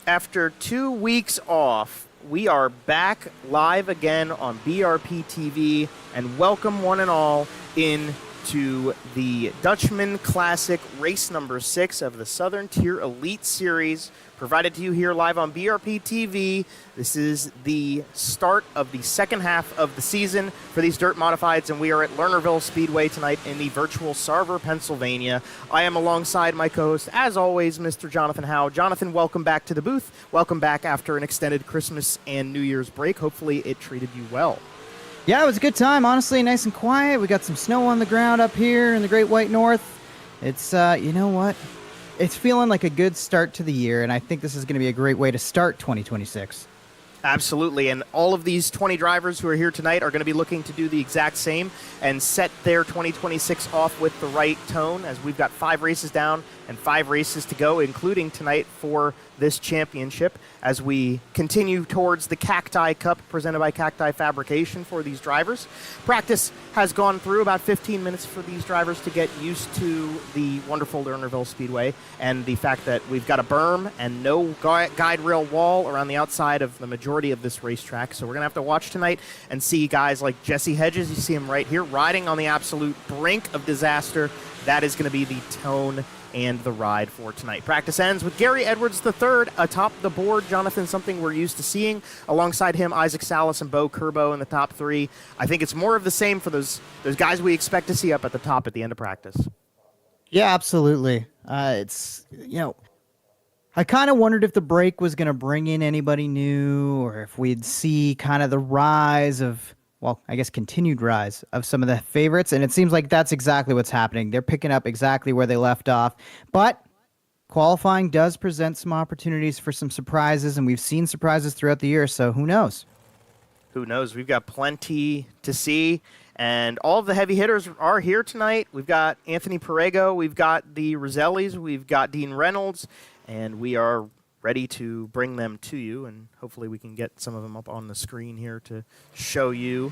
After 2 weeks off, we are back live again on BRP TV, and welcome one and all into the Dutchman Classic race number 6 of the Southern Tier Elite Series, provided to you here live on BRP TV. This is the start of the second half of the season for these dirt modifieds, and we are at Lernerville Speedway tonight in the virtual Sarver, Pennsylvania. I am alongside my co-host, as always, Mr. Jonathan Howe. Jonathan, welcome back to the booth. Welcome back after an extended Christmas and New Year's break. Hopefully it treated you well. Yeah, it was a good time, honestly, nice and quiet. We got some snow on the ground up here in the Great White North. It's, you know what? It's feeling like a good start to the year, and I think this is going to be a great way to start 2026. Absolutely, and all of these 20 drivers who are here tonight are going to be looking to do the exact same and set their 2026 off with the right tone, as we've got 5 races down and 5 races to go, including tonight for this championship, as we continue towards the Cacti Cup presented by Cacti Fabrication for these drivers. Practice has gone through about 15 minutes for these drivers to get used to the wonderful Lernerville Speedway and the fact that we've got a berm and no guide rail wall around the outside of the majority of this racetrack. So we're going to have to watch tonight and see guys like Jesse Hedges, you see him right here, riding on the absolute brink of disaster. That is going to be the tone and the ride for tonight. Practice ends with Gary Edwards III atop the board. Jonathan, something we're used to seeing. Alongside him, Isaac Salas and Bo Curbo in the top 3. I think it's more of the same for those guys we expect to see up at the top at the end of practice. Yeah, absolutely. It's, I kind of wondered if the break was going to bring in anybody new, or if we'd see kind of the rise of, well, I guess continued rise of some of the favorites, and it seems like that's exactly what's happening. They're picking up exactly where they left off, but qualifying does present some opportunities for some surprises, and we've seen surprises throughout the year, so who knows? Who knows? We've got plenty to see, and all of the heavy hitters are here tonight. We've got Anthony Perego, we've got the Rosellis, we've got Dean Reynolds, and we are ready to bring them to you, and hopefully we can get some of them up on the screen here to show you.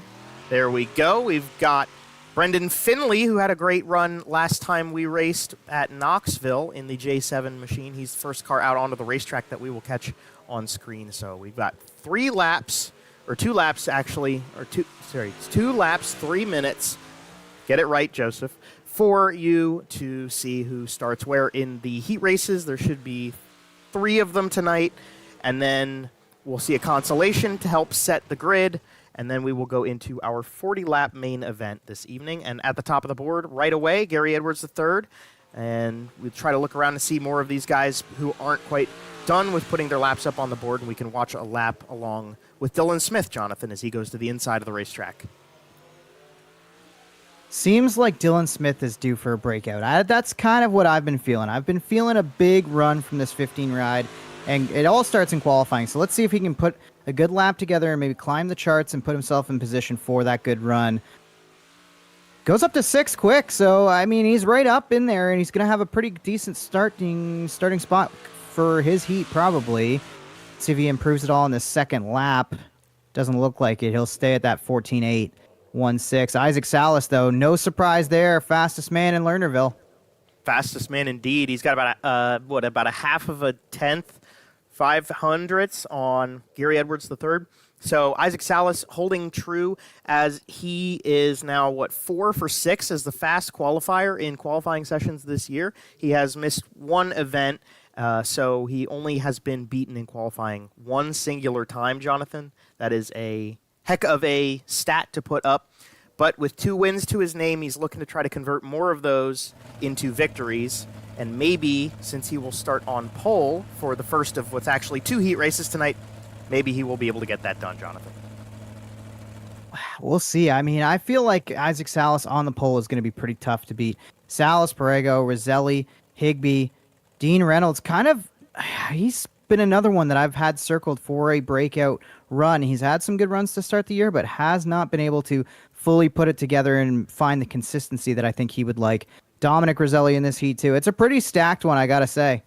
There we go. We've got Brendan Finley, who had a great run last time we raced at Knoxville in the J7 machine. He's the first car out onto the racetrack that we will catch on screen. So we've got 2 laps, 3 minutes. Get it right, Joseph, for you to see who starts where in the heat races. There should be 3 of them tonight, and then we'll see a consolation to help set the grid, and then we will go into our 40-lap main event this evening. And at the top of the board right away, Gary Edwards III, and we'll try to look around to see more of these guys who aren't quite done with putting their laps up on the board, and we can watch a lap along with Dylan Smith, Jonathan, as he goes to the inside of the racetrack. Seems like Dylan Smith is due for a breakout. That's kind of what I've been feeling. I've been feeling a big run from this 15 ride, and it all starts in qualifying. So let's see if he can put a good lap together and maybe climb the charts and put himself in position for that good run. Goes up to 6 quick, so, I mean, he's right up in there, and he's going to have a pretty decent starting spot for his heat, probably. Let's see if he improves it all in the second lap. Doesn't look like it. He'll stay at that 14.8. 1-6. Isaac Salas, though, no surprise there. Fastest man in Lernerville. Fastest man indeed. He's got about a half of a tenth, 500ths on Gary Edwards III. So Isaac Salas holding true, as he is now, 4 for 6 as the fast qualifier in qualifying sessions this year. He has missed 1 event, so he only has been beaten in qualifying 1 singular time, Jonathan. That is a heck of a stat to put up. But with 2 wins to his name, he's looking to try to convert more of those into victories. And maybe, since he will start on pole for the first of what's actually 2 heat races tonight, maybe he will be able to get that done, Jonathan. We'll see. I mean, I feel like Isaac Salas on the pole is going to be pretty tough to beat. Salas, Perego, Roselli, Higbee, Dean Reynolds, he's been another one that I've had circled for a breakout run. He's had some good runs to start the year, but has not been able to fully put it together and find the consistency that I think he would like. Dominic Roselli in this heat, too. It's a pretty stacked one, I got to say.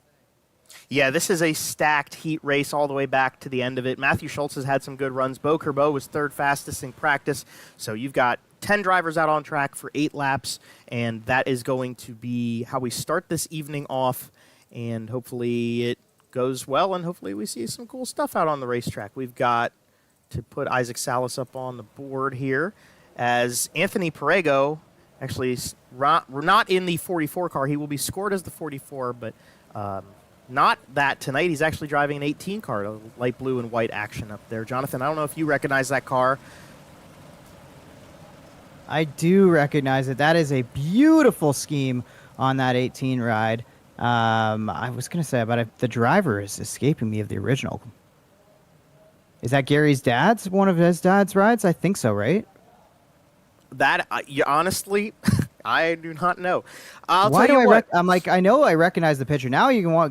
Yeah, this is a stacked heat race all the way back to the end of it. Matthew Schultz has had some good runs. Bo Curbo was 3rd fastest in practice. So you've got 10 drivers out on track for 8 laps, and that is going to be how we start this evening off, and hopefully it goes well, and hopefully we see some cool stuff out on the racetrack. We've got to put Isaac Salas up on the board here as Anthony Perego, actually not in the 44 car. He will be scored as the 44, but not that tonight. He's actually driving an 18 car, a light blue and white action up there. Jonathan, I don't know if you recognize that car. I do recognize it. That is a beautiful scheme on that 18 ride. I was going to say about it, the driver is escaping me of the original. Is that Gary's dad's, one of his dad's rides? I think so, right? That, honestly, I do not know. I'll Why tell do you what. I'm like, I know I recognize the picture. Now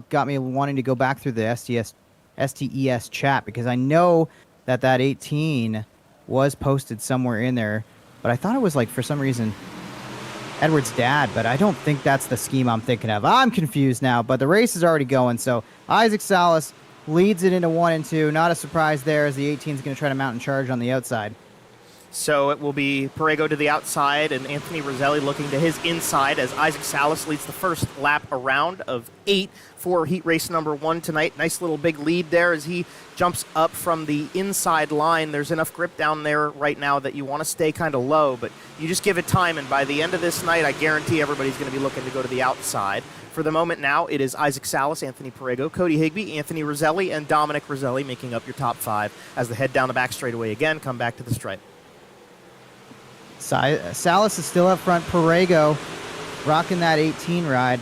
got me wanting to go back through the STES chat, because I know that 18 was posted somewhere in there, but I thought it was like, for some reason, Edward's dad, but I don't think that's the scheme I'm thinking of. I'm confused now, but the race is already going. So Isaac Salas leads it into 1 and 2. Not a surprise there, as the 18 is going to try to mount and charge on the outside. So it will be Perego to the outside and Anthony Roselli looking to his inside as Isaac Salas leads the first lap around of 8 for heat race number 1 tonight. Nice little big lead there as he jumps up from the inside line. There's enough grip down there right now that you want to stay kind of low, but you just give it time, and by the end of this night, I guarantee everybody's going to be looking to go to the outside. For the moment now, it is Isaac Salas, Anthony Perego, Cody Higbee, Anthony Roselli, and Dominic Roselli making up your top 5 as they head down the back straightaway again, come back to the stripe. Salas is still up front. Perego rocking that 18 ride.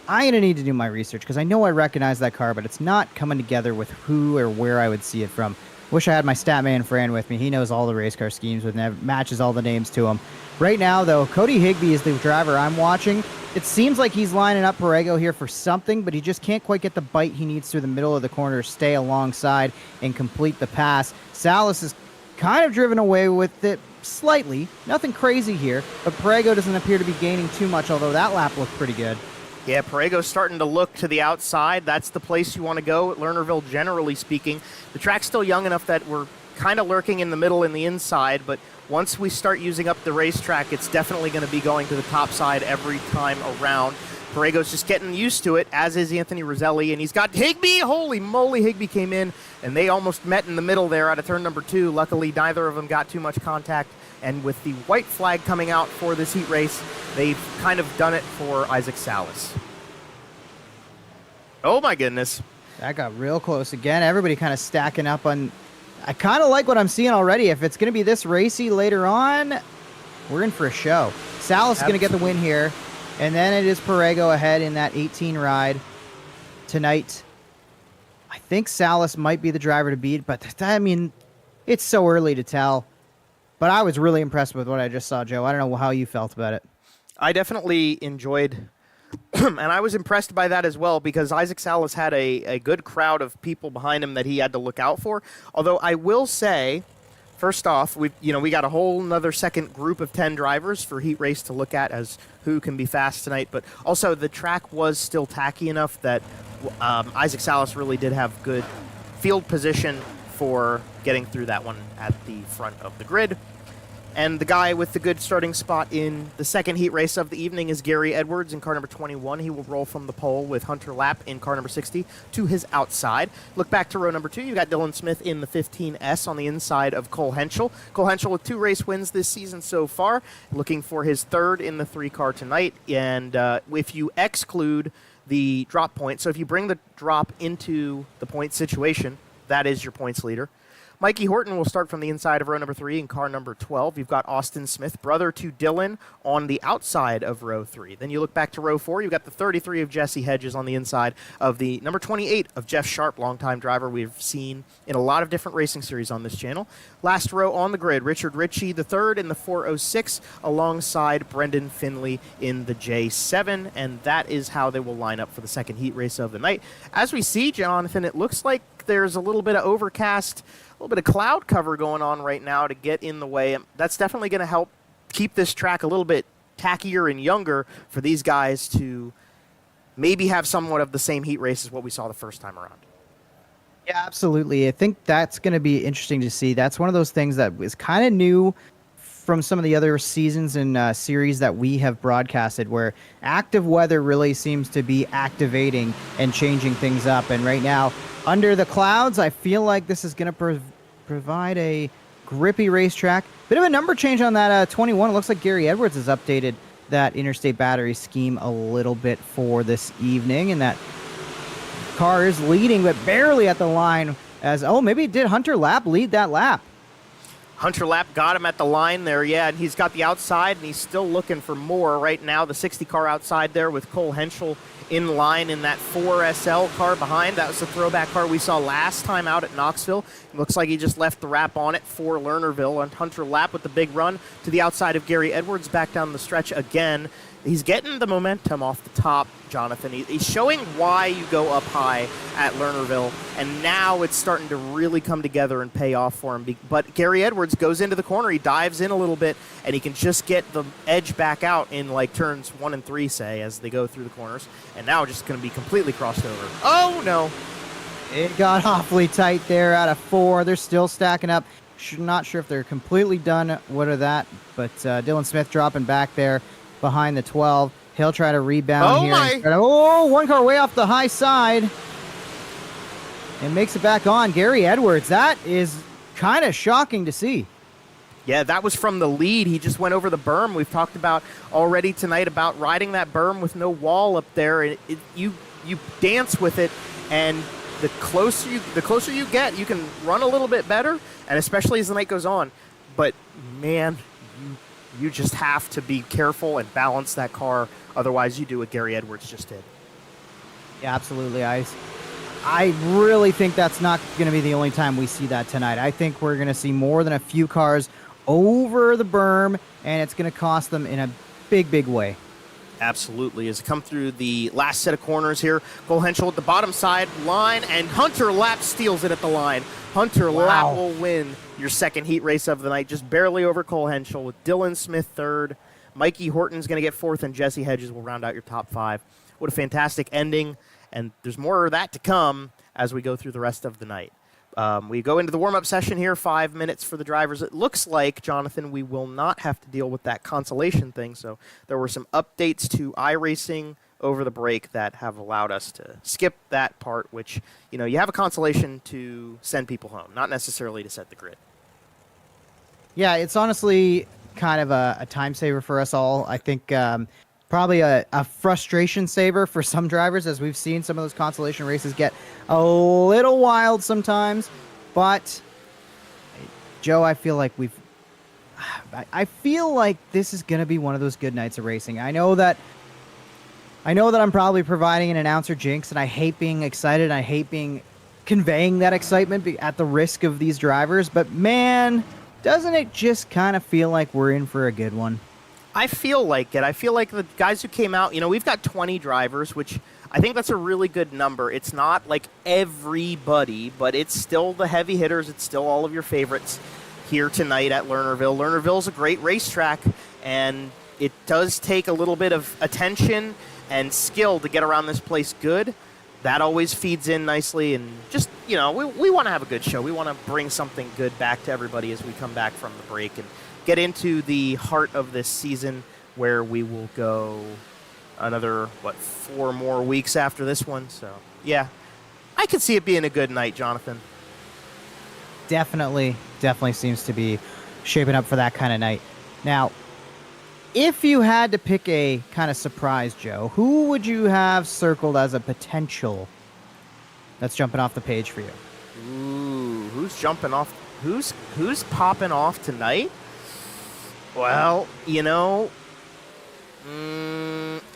I'm going to need to do my research, because I know I recognize that car, but it's not coming together with who or where I would see it from. Wish I had my stat man Fran with me. He knows all the race car schemes and matches all the names to him. Right now, though, Cody Higbee is the driver I'm watching. It seems like he's lining up Perego here for something, but he just can't quite get the bite he needs through the middle of the corner, stay alongside, and complete the pass. Salas is kind of driven away with it slightly. Nothing crazy here, but Perego doesn't appear to be gaining too much, although that lap looked pretty good. Yeah, Perego's starting to look to the outside. That's the place you want to go at Lernerville, generally speaking. The track's still young enough that we're kind of lurking in the middle and the inside, but once we start using up the racetrack, it's definitely going to be going to the top side every time around. Perego's just getting used to it, as is Anthony Roselli, and he's got Higbee. Holy moly, Higbee came in, and they almost met in the middle there out of turn number 2. Luckily, neither of them got too much contact, and with the white flag coming out for this heat race, they've kind of done it for Isaac Salas. Oh my goodness. That got real close again. Everybody kind of stacking up on... I kind of like what I'm seeing already. If it's going to be this racy later on, we're in for a show. Salas is going to get the win here. And then it is Perego ahead in that 18 ride tonight. I think Salas might be the driver to beat, but I mean, it's so early to tell. But I was really impressed with what I just saw, Joe. I don't know how you felt about it. I definitely enjoyed, and I was impressed by that as well, because Isaac Salas had a good crowd of people behind him that he had to look out for. Although I will say, first off, we got a whole another second group of 10 drivers for heat race to look at as who can be fast tonight. But also the track was still tacky enough that Isaac Salas really did have good field position for getting through that one at the front of the grid. And the guy with the good starting spot in the second heat race of the evening is Gary Edwards in car number 21. He will roll from the pole with Hunter Lapp in car number 60 to his outside. Look back to row number 2. You've got Dylan Smith in the 15S on the inside of Cole Henschel. Cole Henschel with 2 race wins this season so far, looking for his 3rd in the 3 car tonight. And if you exclude the drop point, so if you bring the drop into the point situation, that is your points leader. Mikey Horton will start from the inside of row number 3 in car number 12. You've got Austin Smith, brother to Dylan, on the outside of row 3. Then you look back to row 4. You've got the 33 of Jesse Hedges on the inside of the number 28 of Jeff Sharp, longtime driver we've seen in a lot of different racing series on this channel. Last row on the grid, Richard Ritchie, the 3rd in the 406, alongside Brendan Finley in the J7. And that is how they will line up for the second heat race of the night. As we see, Jonathan, it looks like there's a little bit of overcast, a little bit of cloud cover going on right now to get in the way. That's definitely going to help keep this track a little bit tackier and younger for these guys to maybe have somewhat of the same heat race as what we saw the first time around. Yeah, absolutely. I think that's going to be interesting to see. That's one of those things that is kind of new from some of the other seasons and series that we have broadcasted, where active weather really seems to be activating and changing things up. And right now, under the clouds, I feel like this is going to provide a grippy racetrack. Bit of a number change on that 21. It looks like Gary Edwards has updated that interstate battery scheme a little bit for this evening, and that car is leading, but barely at the line. As maybe did Hunter Lapp lead that lap? Hunter Lapp got him at the line there, yeah, and he's got the outside, and he's still looking for more right now. The 60 car outside there with Cole Henschel in line in that 4SL car behind. That was the throwback car we saw last time out at Knoxville. It looks like he just left the wrap on it for Lernerville, and Hunter Lapp with the big run to the outside of Gary Edwards back down the stretch again. He's getting the momentum off the top, Jonathan. He's showing why you go up high at Lernerville, and now it's starting to really come together and pay off for him. But Gary Edwards goes into the corner, he dives in a little bit, and he can just get the edge back out in like turns 1 and 3, say, as they go through the corners. And now just going to be completely crossed over. Oh, no. It got awfully tight there out of 4. They're still stacking up. Not sure if they're completely done with that, but Dylan Smith dropping back there behind the 12. He'll try to rebound here. One car way off the high side. And makes it back on. Gary Edwards, that is kind of shocking to see. Yeah, that was from the lead. He just went over the berm. We've talked about already tonight about riding that berm with no wall up there. You dance with it, and the closer you get, you can run a little bit better, and especially as the night goes on. But, man, you just have to be careful and balance that car. Otherwise, you do what Gary Edwards just did. Yeah, absolutely. I really think that's not going to be the only time we see that tonight. I think we're going to see more than a few cars over the berm, and it's going to cost them in a big, big way. Absolutely. As it come through the last set of corners here, Cole Henschel at the bottom side line, and Hunter Lapp steals it at the line. Hunter Lapp will win your second heat race of the night, just barely over Cole Henschel, with Dylan Smith third. Mikey Horton's going to get fourth, and Jesse Hedges will round out your top 5. What a fantastic ending, and there's more of that to come as we go through the rest of the night. We go into the warm-up session here, 5 minutes for the drivers. It looks like, Jonathan, we will not have to deal with that consolation thing, so there were some updates to iRacing over the break that have allowed us to skip that part, which, you have a consolation to send people home, not necessarily to set the grid. Yeah, it's honestly kind of a time saver for us all. I think probably a frustration saver for some drivers, as we've seen some of those consolation races get a little wild sometimes. But, Joe, I feel like this is going to be one of those good nights of racing. I know that I'm probably providing an announcer jinx, and I hate being excited. I hate conveying that excitement at the risk of these drivers. But, man, doesn't it just kind of feel like we're in for a good one? I feel like it. I feel like the guys who came out, we've got 20 drivers, which I think that's a really good number. It's not like everybody, but it's still the heavy hitters. It's still all of your favorites here tonight at Lernerville. Lernerville's a great racetrack, and it does take a little bit of attention and skill to get around this place good. That always feeds in nicely, and just, we want to have a good show. We want to bring something good back to everybody as we come back from the break and get into the heart of this season, where we will go another, 4 more weeks after this one. So, yeah, I could see it being a good night, Jonathan. Definitely seems to be shaping up for that kind of night. Now, if you had to pick a kind of surprise, Joe, who would you have circled as a potential that's jumping off the page for you? Ooh, who's jumping off? Who's popping off tonight? Well,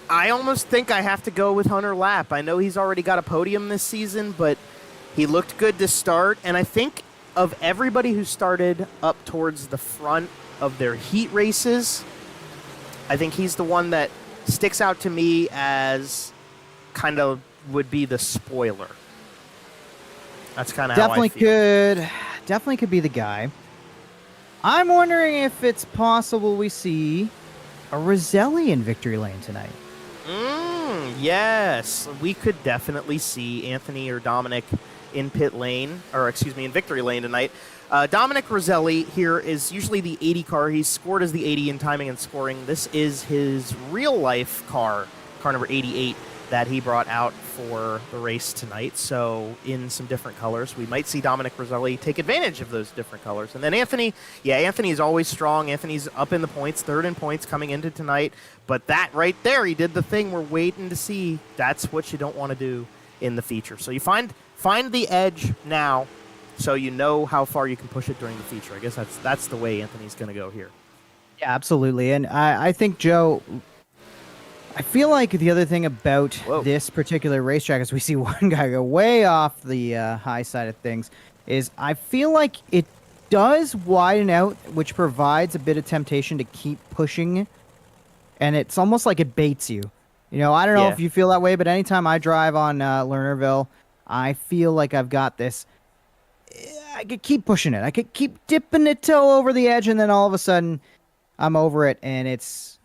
I almost think I have to go with Hunter Lapp. I know he's already got a podium this season, but he looked good to start. And I think of everybody who started up towards the front of their heat races, I think he's the one that sticks out to me as kind of would be the spoiler. That's kind of how I feel. Definitely could be the guy. I'm wondering if it's possible we see a Roselli in victory lane tonight. Yes, we could definitely see Anthony or Dominic in in victory lane tonight. Dominic Roselli here is usually the 80 car. He's scored as the 80 in timing and scoring. This is his real-life car number 88, that he brought out for the race tonight. So in some different colors, we might see Dominic Roselli take advantage of those different colors. And then Anthony, Anthony is always strong. Anthony's up in the points, third in points coming into tonight. But that right there, he did the thing we're waiting to see. That's what you don't want to do in the feature. So you find the edge now, so you know how far you can push it during the feature. I guess that's the way Anthony's going to go here. Yeah, absolutely. And I think, Joe, I feel like the other thing about this particular racetrack, as we see one guy go way off the high side of things, is I feel like it does widen out, which provides a bit of temptation to keep pushing, and it's almost like it baits you. You know, I don't know if you feel that way, but anytime I drive on Lernerville, I feel like I've got this. I could keep pushing it. I could keep dipping the toe over the edge, and then all of a sudden, I'm over it, and it's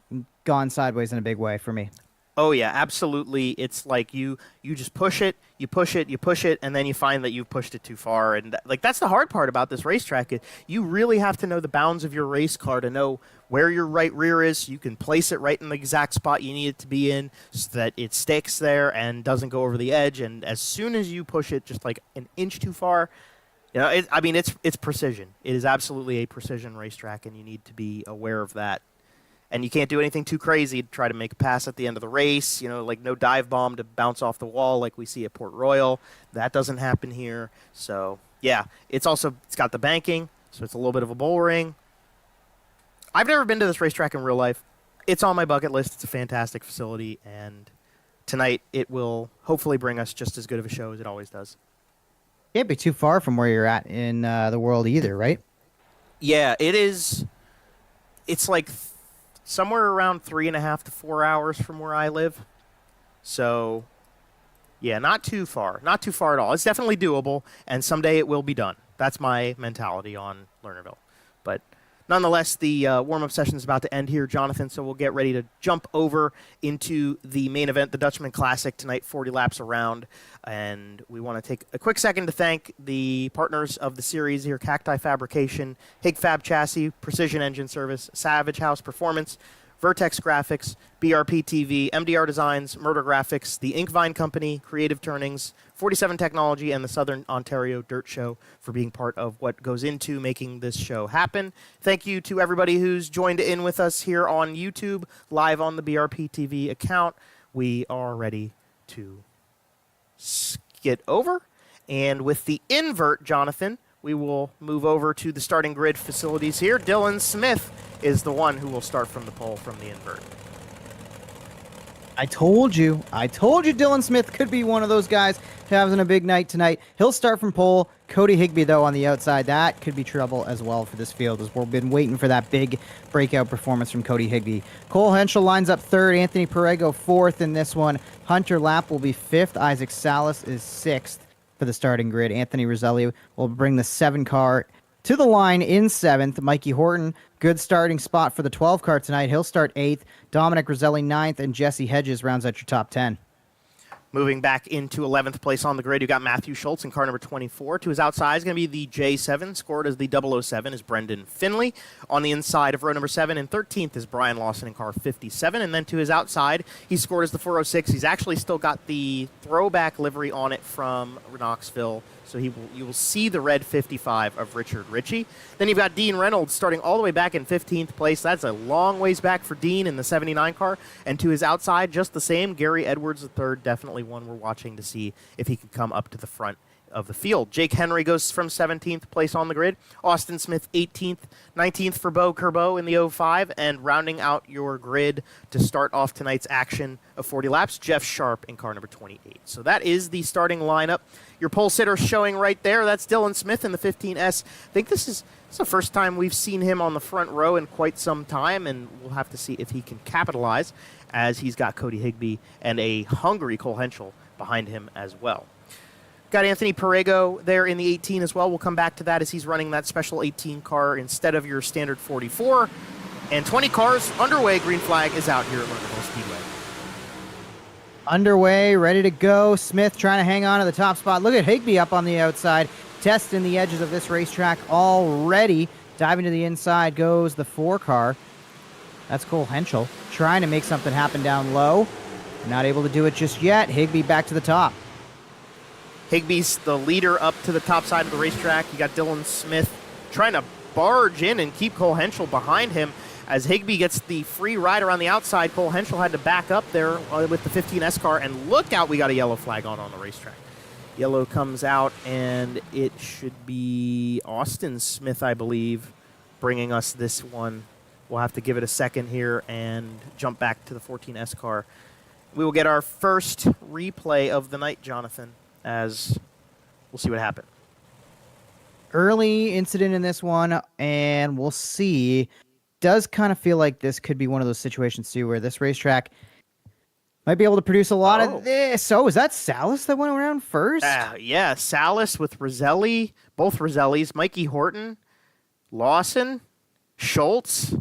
gone sideways in a big way for me. Oh yeah, absolutely. It's like you just push it, and then you find that you've pushed it too far. And that's the hard part about this racetrack. You really have to know the bounds of your race car to know where your right rear is. So you can place it right in the exact spot you need it to be in, so that it sticks there and doesn't go over the edge. And as soon as you push it just like an inch too far, you know, it's precision. It is absolutely a precision racetrack, and you need to be aware of that. And you can't do anything too crazy to try to make a pass at the end of the race. You know, like no dive bomb to bounce off the wall like we see at Port Royal. That doesn't happen here. So, yeah, it's got the banking, so it's a little bit of a bull ring. I've never been to this racetrack in real life. It's on my bucket list. It's a fantastic facility, and tonight it will hopefully bring us just as good of a show as it always does. Can't be too far from where you're at in the world either, right? Yeah, it is. It's like somewhere around 3.5 to 4 hours from where I live. So, yeah, not too far. Not too far at all. It's definitely doable, and someday it will be done. That's my mentality on Lernerville. But nonetheless, the warm-up session is about to end here, Jonathan, so we'll get ready to jump over into the main event, the Dutchman Classic tonight, 40 laps around. And we want to take a quick second to thank the partners of the series here, Cacti Fabrication, Hig Fab Chassis, Precision Engine Service, Savage House Performance, Vertex Graphics, BRP TV, MDR Designs, Murder Graphics, the Inkvine Company, Creative Turnings, 47 Technology, and the Southern Ontario Dirt Show for being part of what goes into making this show happen. Thank you to everybody who's joined in with us here on YouTube, live on the BRP TV account. We are ready to skid over. And with the invert, Jonathan, we will move over to the starting grid facilities here. Dylan Smith is the one who will start from the pole from the invert. I told you Dylan Smith could be one of those guys having a big night tonight. He'll start from pole. Cody Higbee, though, on the outside. That could be trouble as well for this field, as we've been waiting for that big breakout performance from Cody Higbee. Cole Henschel lines up third. Anthony Perego fourth in this one. Hunter Lapp will be fifth. Isaac Salas is sixth for the starting grid. Anthony Roselli will bring the 7 car to the line in 7th. Mikey Horton, good starting spot for the 12 car tonight. He'll start 8th. Dominic Roselli 9th, and Jesse Hedges rounds out your top 10. Moving back into 11th place on the grid, you got Matthew Schultz in car number 24. To his outside is going to be the J7. Scored as the 007 is Brendan Finley. On the inside of row number 7 and 13th is Brian Lawson in car 57. And then to his outside, he scored as the 406. He's actually still got the throwback livery on it from Knoxville. So you will see the red 55 of Richard Ritchie. Then you've got Dean Reynolds starting all the way back in 15th place. That's a long ways back for Dean in the 79 car. And to his outside, just the same, Gary Edwards III, definitely one we're watching to see if he can come up to the front of the field. Jake Henry goes from 17th place on the grid. Austin Smith 18th, 19th for Bo Kerbo in the 05, and rounding out your grid to start off tonight's action of 40 laps, Jeff Sharp in car number 28. So that is the starting lineup. Your pole sitter showing right there, that's Dylan Smith in the 15S. I think this is the first time we've seen him on the front row in quite some time, and we'll have to see if he can capitalize, as he's got Cody Higbee and a hungry Cole Henschel behind him as well. Got Anthony Perego there in the 18 as well. We'll come back to that as he's running that special 18 car instead of your standard 44. And 20 cars underway. Green flag is out here at Lernerville Speedway. Underway, ready to go. Smith trying to hang on to the top spot. Look at Higbee up on the outside, testing the edges of this racetrack already. Diving to the inside goes the 4 car. That's Cole Henschel trying to make something happen down low. Not able to do it just yet. Higbee back to the top. Higbee's the leader up to the top side of the racetrack. You got Dylan Smith trying to barge in and keep Cole Henschel behind him. As Higbee gets the free ride around the outside, Cole Henschel had to back up there with the 15S car, and look out, we got a yellow flag on the racetrack. Yellow comes out, and it should be Austin Smith, I believe, bringing us this one. We'll have to give it a second here and jump back to the 14S car. We will get our first replay of the night, Jonathan, as we'll see what happened. Early incident in this one, and we'll see. Does kind of feel like this could be one of those situations, too, where this racetrack might be able to produce a lot of this. Oh, is that Salas that went around first? Yeah, Salas with Roselli, both Rosellis, Mikey Horton, Lawson, Schultz.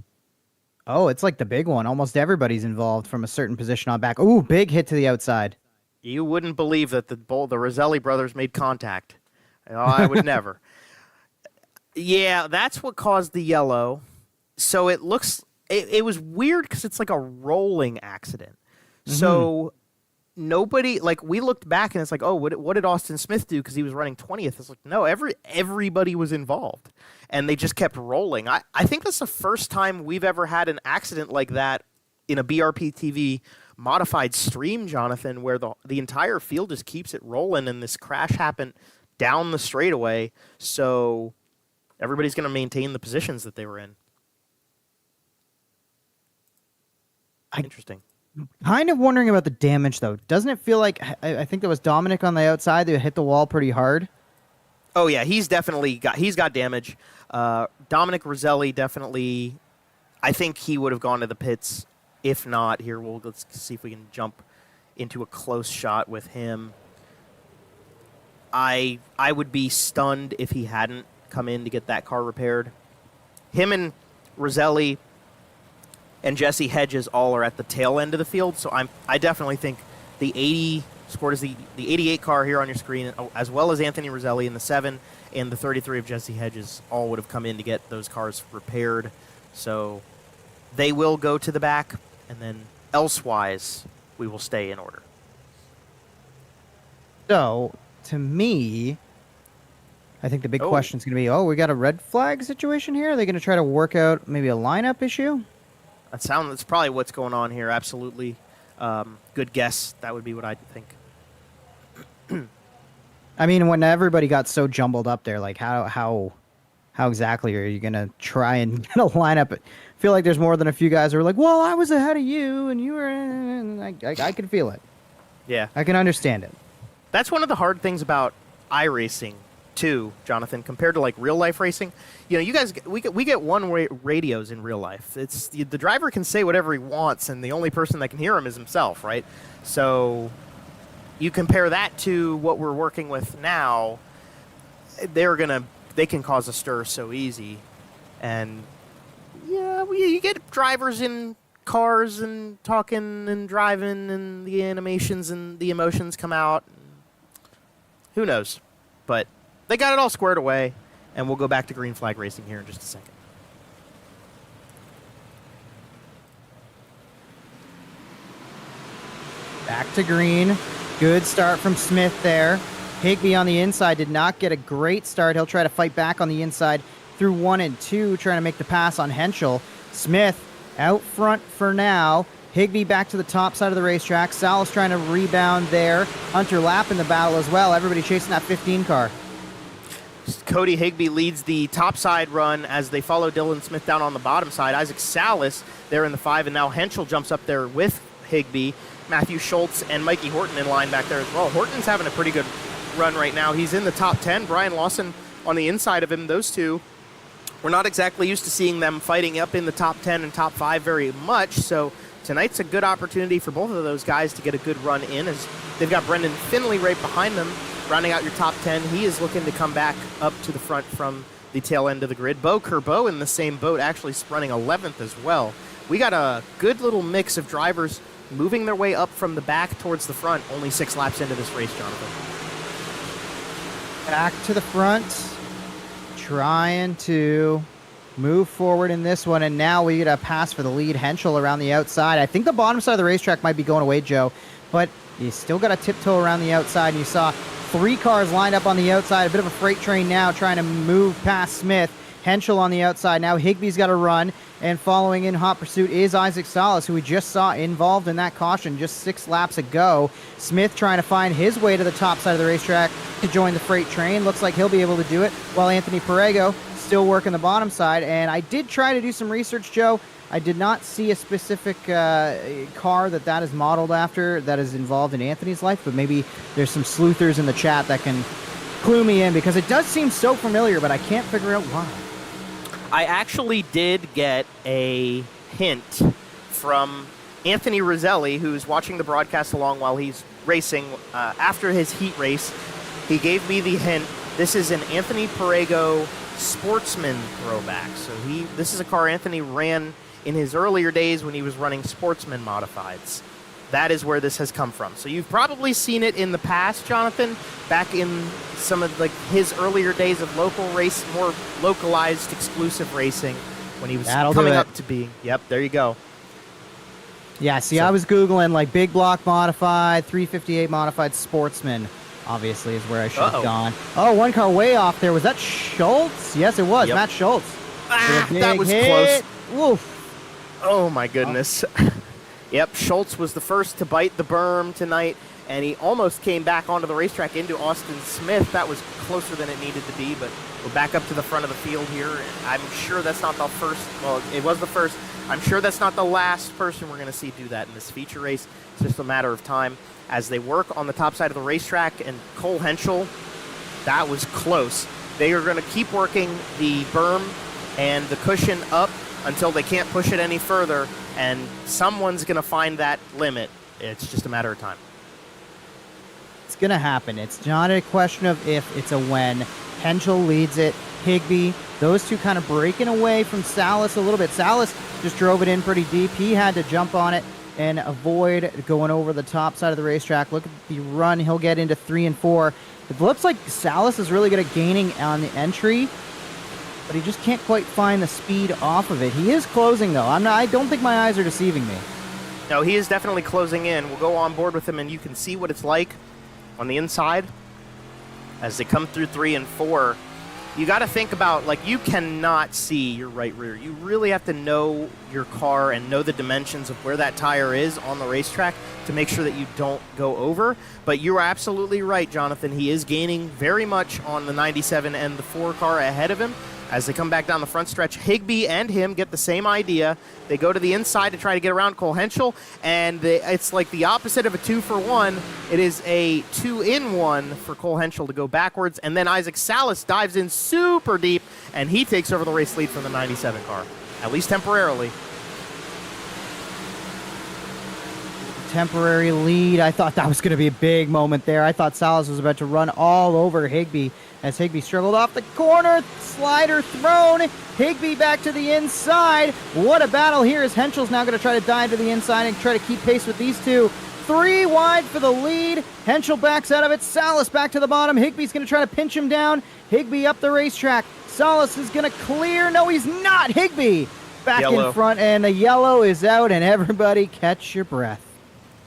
Oh, it's like the big one. Almost everybody's involved from a certain position on back. Ooh, big hit to the outside. You wouldn't believe that the Roselli brothers made contact. Oh, I would never. Yeah, that's what caused the yellow. So it looks, it was weird because it's like a rolling accident. Mm-hmm. So nobody, like, we looked back and it's like, oh, what did Austin Smith do because he was running 20th? It's like, no, everybody was involved. And they just kept rolling. I think that's the first time we've ever had an accident like that in a BRP TV modified stream, Jonathan, where the entire field just keeps it rolling, and this crash happened down the straightaway. So everybody's going to maintain the positions that they were in. Interesting. Kind of wondering about the damage, though. Doesn't it feel like, I think there was Dominic on the outside that hit the wall pretty hard? Oh, yeah, he's got damage. Dominic Roselli definitely, I think he would have gone to the pits. If not, here, let's see if we can jump into a close shot with him. I would be stunned if he hadn't come in to get that car repaired. Him and Roselli and Jesse Hedges all are at the tail end of the field, so I definitely think the 80 scored as the 88 car here on your screen, as well as Anthony Roselli in the 7 and the 33 of Jesse Hedges, all would have come in to get those cars repaired. So they will go to the back, and then elsewise we will stay in order. So, to me, I think the big question is going to be, we got a red flag situation here? Are they going to try to work out maybe a lineup issue? That's probably what's going on here, absolutely. Good guess. That would be what I'd think. I mean, when everybody got so jumbled up there, like how exactly are you going to try and get a lineup? I feel like there's more than a few guys who are like, well, I was ahead of you, and you were... I can feel it. Yeah. I can understand it. That's one of the hard things about iRacing, too, Jonathan, compared to, like, real-life racing. You know, you guys, we get one-way radios in real life. It's the driver can say whatever he wants, and the only person that can hear him is himself, right? So you compare that to what we're working with now, they can cause a stir so easy. And, yeah, you get drivers in cars and talking and driving, and the animations and the emotions come out. Who knows? But they got it all squared away, and we'll go back to green flag racing here in just a second. Back to green. Good start from Smith there. Higbee on the inside did not get a great start. He'll try to fight back on the inside through 1 and 2, trying to make the pass on Henschel. Smith out front for now. Higbee back to the top side of the racetrack. Salas trying to rebound there. Hunter Lapp in the battle as well. Everybody chasing that 15 car. Cody Higbee leads the topside run as they follow Dylan Smith down on the bottom side. Isaac Salas there in the 5, and now Henschel jumps up there with Higbee. Matthew Schultz and Mikey Horton in line back there as well. Horton's having a pretty good run right now. He's in the top 10. Brian Lawson on the inside of him. Those two, we're not exactly used to seeing them fighting up in the top 10 and top 5 very much, so tonight's a good opportunity for both of those guys to get a good run in, as they've got Brendan Finley right behind them, rounding out your top 10. He is looking to come back up to the front from the tail end of the grid. Bo Kerbo in the same boat, actually running 11th as well. We got a good little mix of drivers moving their way up from the back towards the front, only 6 laps into this race, Jonathan. Back to the front, trying to move forward in this one, and now we get a pass for the lead. Henschel around the outside. I think the bottom side of the racetrack might be going away, Joe, but you still got to tiptoe around the outside, and you saw 3 cars lined up on the outside, a bit of a freight train now trying to move past Smith. Henschel on the outside now. Higbee's got to run, and following in hot pursuit is Isaac Salas, who we just saw involved in that caution just 6 laps ago. Smith trying to find his way to the top side of the racetrack to join the freight train. Looks like he'll be able to do it, while Anthony Perego still working the bottom side. And I did try to do some research, Joe. I did not see a specific car that is modeled after that is involved in Anthony's life, but maybe there's some sleuthers in the chat that can clue me in, because it does seem so familiar, but I can't figure out why. I actually did get a hint from Anthony Roselli, who's watching the broadcast along while he's racing. After his heat race, he gave me the hint. This is an Anthony Perego Sportsman throwback. So this is a car Anthony ran in his earlier days when he was running Sportsman modifieds. That is where this has come from. So you've probably seen it in the past, Jonathan, back in some of his earlier days of local race, more localized, exclusive racing, when he was coming up to being. Yep, there you go. Yeah, see, I was Googling like big block modified, 358 modified Sportsman, obviously, is where I should have gone. Oh, 1 car way off there. Was that Schultz? Yes, it was. Yep. Matt Schultz. That was hit. Close. Woof. Oh, my goodness. Yep, Schultz was the first to bite the berm tonight, and he almost came back onto the racetrack into Austin Smith. That was closer than it needed to be, but we're back up to the front of the field here. And I'm sure that's not the first. Well, it was the first. I'm sure that's not the last person we're going to see do that in this feature race. It's just a matter of time as they work on the top side of the racetrack. And Cole Henschel, that was close. They are going to keep working the berm and the cushion up until they can't push it any further, and someone's going to find that limit. It's just a matter of time. It's going to happen. It's not a question of if, it's a when. Henschel leads it. Higbee, those two kind of breaking away from Salas a little bit. Salas just drove it in pretty deep. He had to jump on it and avoid going over the top side of the racetrack. Look at the run. He'll get into 3 and 4. It looks like Salas is really good at gaining on the entry, but he just can't quite find the speed off of it. He is closing, though. I don't think my eyes are deceiving me. No, he is definitely closing in. We'll go on board with him, and you can see what it's like on the inside as they come through 3 and 4. You got to think about, you cannot see your right rear. You really have to know your car and know the dimensions of where that tire is on the racetrack to make sure that you don't go over. But you're absolutely right, Jonathan. He is gaining very much on the 97 and the 4 car ahead of him. As they come back down the front stretch, Higbee and him get the same idea. They go to the inside to try to get around Cole Henschel, and it's like the opposite of a 2-for-1. It is a 2-in-1 for Cole Henschel to go backwards, and then Isaac Salas dives in super deep, and he takes over the race lead from the 97 car, at least temporarily. Temporary lead. I thought that was going to be a big moment there. I thought Salas was about to run all over Higbee as Higbee struggled off the corner. Slider thrown. Higbee back to the inside. What a battle here as Henschel's now going to try to dive to the inside and try to keep pace with these two. 3 wide for the lead. Henschel backs out of it. Salas back to the bottom. Higbee's going to try to pinch him down. Higbee up the racetrack. Salas is going to clear. No, he's not. Higbee back in front, and the yellow is out, and everybody catch your breath.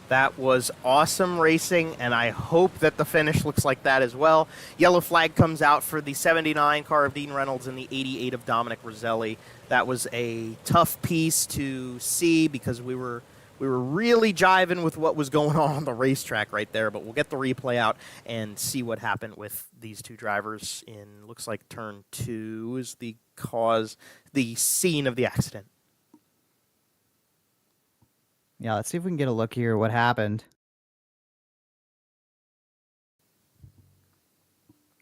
That was awesome racing, and I hope that the finish looks like that as well. Yellow flag comes out for the 79 car of Dean Reynolds and the 88 of Dominic Roselli. That was a tough piece to see because we were really jiving with what was going on the racetrack right there, but we'll get the replay out and see what happened with these two drivers in, looks like turn 2 is the scene of the accident. Yeah, let's see if we can get a look here at what happened.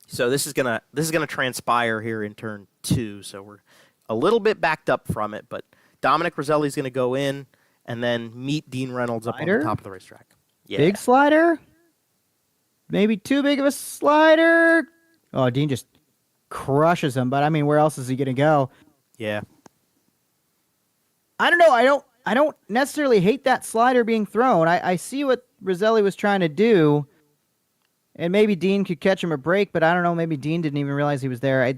So this is gonna transpire here in turn 2. So we're a little bit backed up from it, but Dominic Roselli's gonna go in and then meet Dean Reynolds up on the top of the racetrack. Yeah. Big slider? Maybe too big of a slider? Oh, Dean just crushes him, but I mean, where else is he gonna go? Yeah. I don't know. I don't necessarily hate that slider being thrown. I see what Roselli was trying to do. And maybe Dean could catch him a break, but I don't know. Maybe Dean didn't even realize he was there.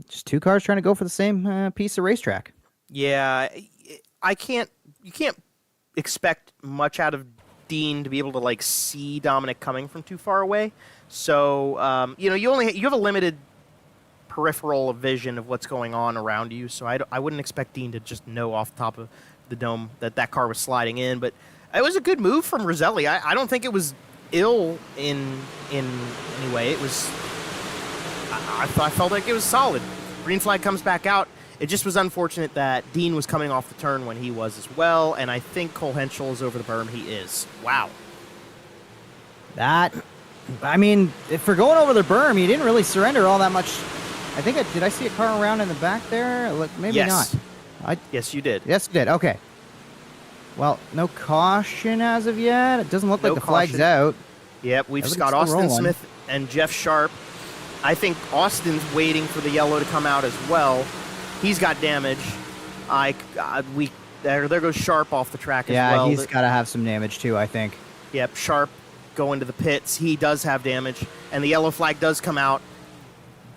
Just two cars trying to go for the same piece of racetrack. Yeah, I can't. You can't expect much out of Dean to be able to like see Dominic coming from too far away. So you have a limited peripheral vision of what's going on around you. So I wouldn't expect Dean to just know off the top of the dome that car was sliding in. But it was a good move from Roselli. I don't think it was ill in any way. It was. I felt like it was solid. Green flag comes back out. It just was unfortunate that Dean was coming off the turn when he was as well, and I think Cole Henschel is over the berm. He is. Wow. If we're going over the berm, he didn't really surrender all that much. Did I see a car around in the back there? Look, maybe Yes. not. Yes, you did. Yes, you did. Okay. Well, no caution as of yet. It doesn't look like the flag's caution. out. Yep, we've Everything's got still Austin rolling. Smith and Jeff Sharp. I think Austin's waiting for the yellow to come out as well. He's got damage. There goes Sharp off the track as well. Yeah, he's got to have some damage too, I think. Yep, Sharp going to the pits. He does have damage, and the yellow flag does come out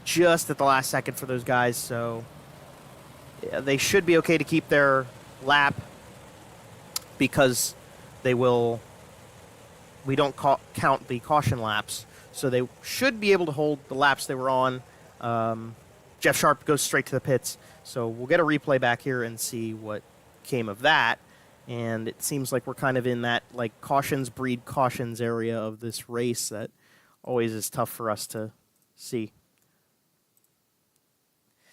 just at the last second for those guys. So yeah, they should be okay to keep their lap because we don't count the caution laps. So they should be able to hold the laps they were on. Jeff Sharp goes straight to the pits. So we'll get a replay back here and see what came of that. And it seems like we're kind of in that like cautions breed cautions area of this race that always is tough for us to see.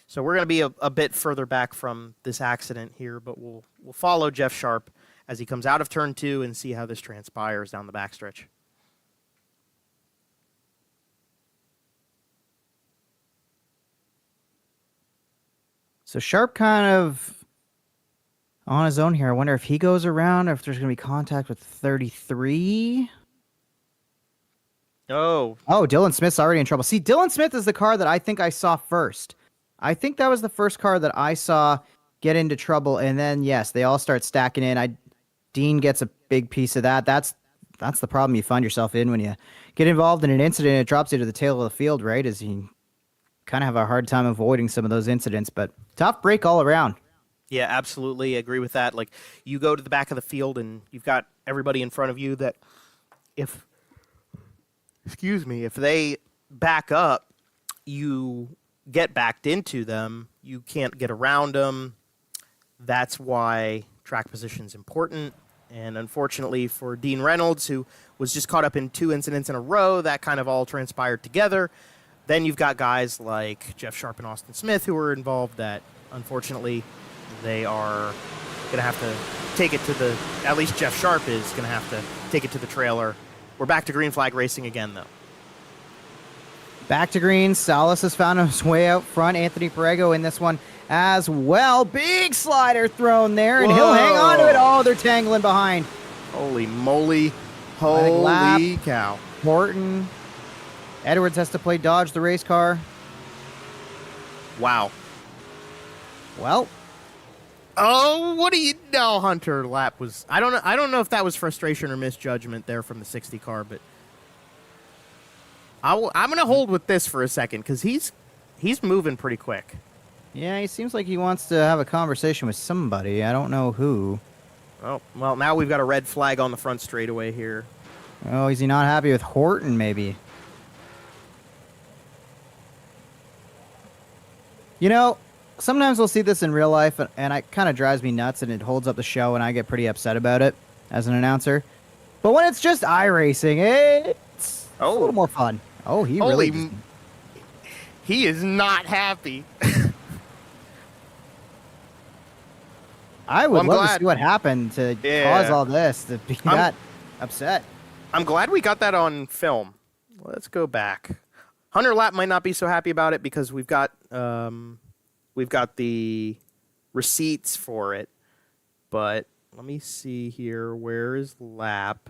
So we're going to be a bit further back from this accident here, but we'll follow Jeff Sharp as he comes out of turn 2 and see how this transpires down the backstretch. So Sharp kind of on his own here. I wonder if he goes around or if there's going to be contact with 33. Oh, Dylan Smith's already in trouble. See, Dylan Smith is the car that I think I saw first. I think that was the first car that I saw get into trouble. And then, yes, they all start stacking in. Dean gets a big piece of that. That's the problem you find yourself in when you get involved in an incident. It drops you to the tail of the field, right? As you kind of have a hard time avoiding some of those incidents. But tough break all around. yeah, absolutely. I agree with that. Like, you go to the back of the field and you've got everybody in front of you that if they back up, you get backed into them. You can't get around them. That's why track position is important. And unfortunately for Dean Reynolds, who was just caught up in 2 incidents in a row, that kind of all transpired together. Then you've got guys like Jeff Sharp and Austin Smith who are involved that, unfortunately, they are going to have to take it to at least Jeff Sharp is going to have to take it to the trailer. We're back to green flag racing again, though. Back to green. Salas has found his way out front. Anthony Perego in this one as well. Big slider thrown there, and he'll hang on to it. Oh, they're tangling behind. Holy moly. Lap. Holy cow. Horton. Edwards has to play dodge the race car. Wow. Well, Oh, what do you know? Hunter lap was. I don't know if that was frustration or misjudgment there from the 60 car, but I'm going to hold with this for a second because he's moving pretty quick. yeah, he seems like he wants to have a conversation with somebody. I don't know who. Oh, well, now we've got a red flag on the front straightaway here. Oh, is he not happy with Horton, maybe? You know, sometimes we'll see this in real life, and it kind of drives me nuts, and it holds up the show, and I get pretty upset about it as an announcer. But when it's just iRacing, it's a little more fun. Oh, he really... He is not happy. I would love glad. to see what happened to cause all this, to be that upset. I'm glad we got that on film. Let's go back. Hunter Lap might not be so happy about it because we've got the receipts for it. But let me see here. Where is Lap?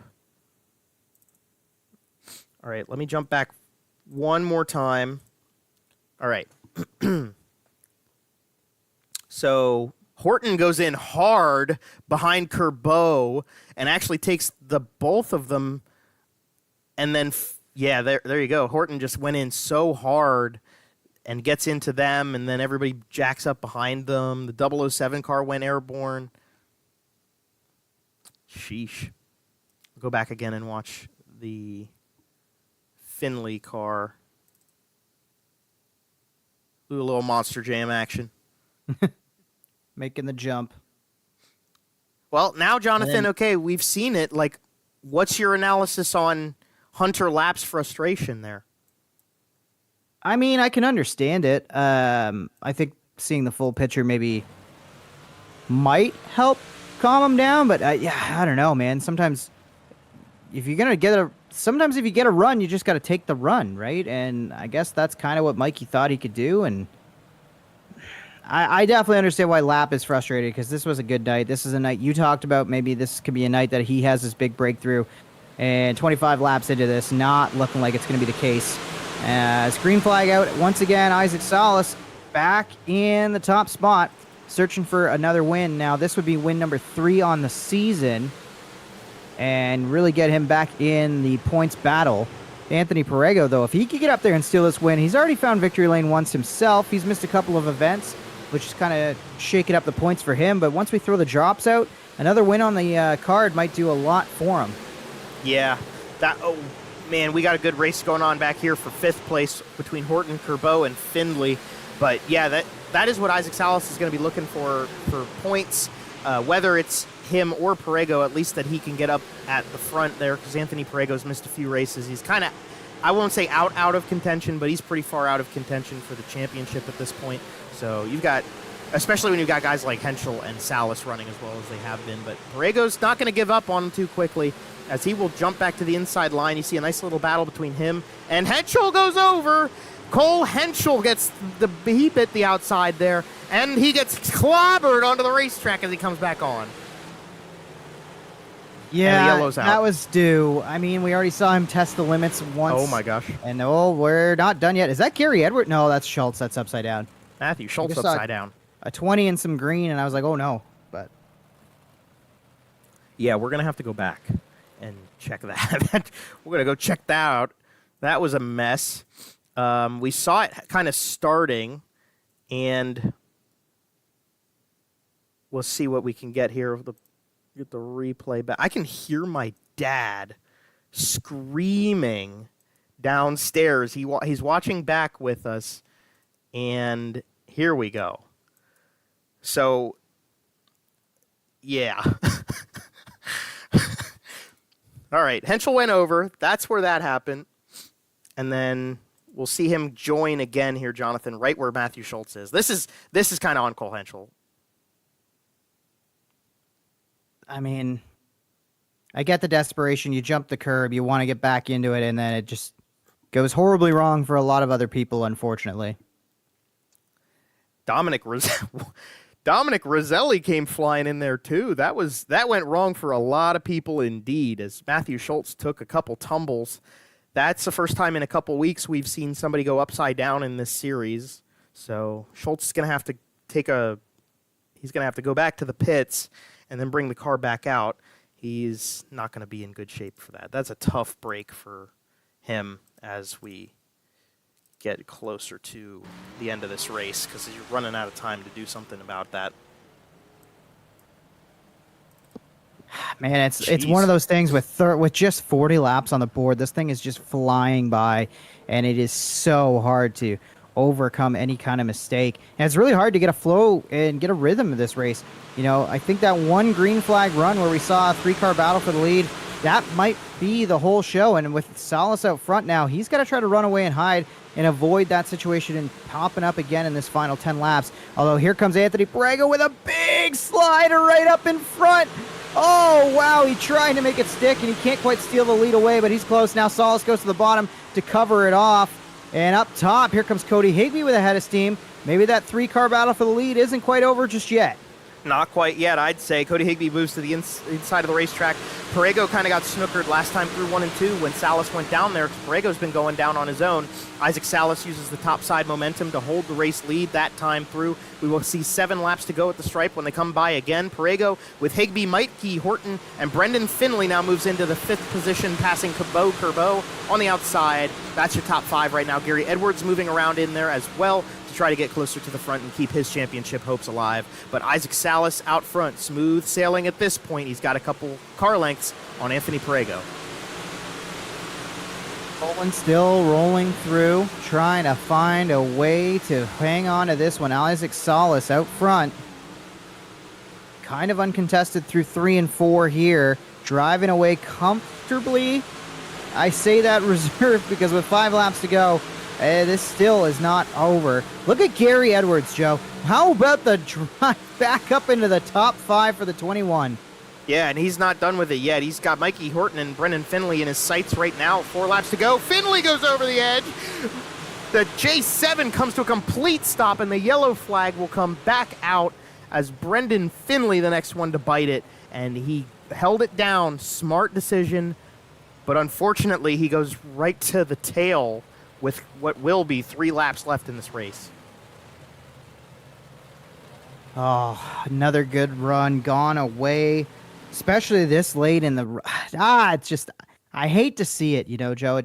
All right, let me jump back one more time. All right. So Horton goes in hard behind Kerbeau and actually takes the both of them and then Yeah, there you go. Horton just went in so hard and gets into them, and then everybody jacks up behind them. The 007 car went airborne. Sheesh. I'll go back again and watch the Finley car. Do a little Monster Jam action. Making the jump. Well, now, Jonathan, okay, we've seen it. Like, what's your analysis on Hunter Lap's frustration there? I mean, I can understand it. I think seeing the full picture maybe might help calm him down, but yeah, I don't know, man. Sometimes if you get a run, you just got to take the run, right? And I guess that's kind of what Mikey thought he could do, and I definitely understand why Lap is frustrated, because this was a good night. This is a night you talked about. Maybe this could be a night that he has this big breakthrough, and 25 laps into this, not looking like it's going to be the case. As green flag out once again, Isaac Salas back in the top spot, searching for another win. Now, this would be win number 3 on the season, and really get him back in the points battle. Anthony Perego, though, if he could get up there and steal this win, he's already found victory lane once himself. He's missed a couple of events, which is kind of shaking up the points for him. But once we throw the drops out, another win on the card might do a lot for him. Yeah. Oh, man, we got a good race going on back here for 5th place between Horton, Kerbeau, and Findlay. But, yeah, that is what Isaac Salas is going to be looking for points, whether it's him or Perego, at least that he can get up at the front there, because Anthony Perego's missed a few races. He's kind of, I won't say out of contention, but he's pretty far out of contention for the championship at this point. So you've got, especially when you've got guys like Henschel and Salas running as well as they have been. But Perego's not going to give up on him too quickly, as he will jump back to the inside line. You see a nice little battle between him and Henschel goes over. Cole Henschel gets he bit the outside there, and he gets clobbered onto the racetrack as he comes back on. Yeah, and the yellow's out. That was due. I mean, we already saw him test the limits once. Oh my gosh. And we're not done yet. Is that Gary Edward? No, that's Schultz. That's upside down. Matthew Schultz upside down. A 20 and some green, and I was like, oh no. But yeah, we're going to have to go back and check that. We're going to go check that out. That was a mess. We saw it kind of starting, and we'll see what we can get here. Get the replay back. I can hear my dad screaming downstairs. He's watching back with us, and here we go. So, yeah. All right, Henschel went over. That's where that happened. And then we'll see him join again here, Jonathan, right where Matthew Schultz is. This is kind of on Cole Henschel. I mean, I get the desperation. You jump the curb, you want to get back into it, and then it just goes horribly wrong for a lot of other people, unfortunately. Dominic Roselli came flying in there too. That went wrong for a lot of people indeed, as Matthew Schultz took a couple tumbles. That's the first time in a couple weeks we've seen somebody go upside down in this series. So Schultz is going to have to he's going to have to go back to the pits and then bring the car back out. He's not going to be in good shape for that. That's a tough break for him as we get closer to the end of this race, because you're running out of time to do something about that. Man, it's one of those things with just 40 laps on the board. This thing is just flying by, and it is so hard to overcome any kind of mistake. And it's really hard to get a flow and get a rhythm of this race. You know, I think that one green flag run where we saw a 3-car battle for the lead, that might be the whole show. And with Salas out front now, he's got to try to run away and hide and avoid that situation and popping up again in this final 10 laps. Although here comes Anthony Perego with a big slider right up in front. Oh, wow, he's trying to make it stick, and he can't quite steal the lead away, but he's close. Now Salas goes to the bottom to cover it off. And up top, here comes Cody Higbee with a head of steam. Maybe that 3-car battle for the lead isn't quite over just yet. Not quite yet, I'd say. Cody Higbee moves to the inside of the racetrack. Perego kind of got snookered last time through 1 and 2 when Salas went down there. Perego's been going down on his own. Isaac Salas uses the top side momentum to hold the race lead that time through. We will see 7 laps to go at the stripe when they come by again. Perego with Higbee, Mikey Horton, and Brendan Finley now moves into the 5th position, passing Kerbo on the outside. That's your top 5 right now. Gary Edwards moving around in there as well, try to get closer to the front and keep his championship hopes alive. But Isaac Salas out front, smooth sailing at this point. He's got a couple car lengths on Anthony Perego. Poland still rolling through, trying to find a way to hang on to this one. Isaac Salas out front, kind of uncontested through 3 and 4 here, driving away comfortably. I say that reserved because with 5 laps to go, this still is not over. Look at Gary Edwards, Joe. How about the drive back up into the top 5 for the 21? Yeah, and he's not done with it yet. He's got Mikey Horton and Brendan Finley in his sights right now. 4 laps to go. Finley goes over the edge. The J7 comes to a complete stop, and the yellow flag will come back out as Brendan Finley, the next one to bite it. And he held it down. Smart decision. But unfortunately, he goes right to the tail with what will be 3 laps left in this race. Oh, another good run gone away, especially this late in the... it's just... I hate to see it, you know, Joe.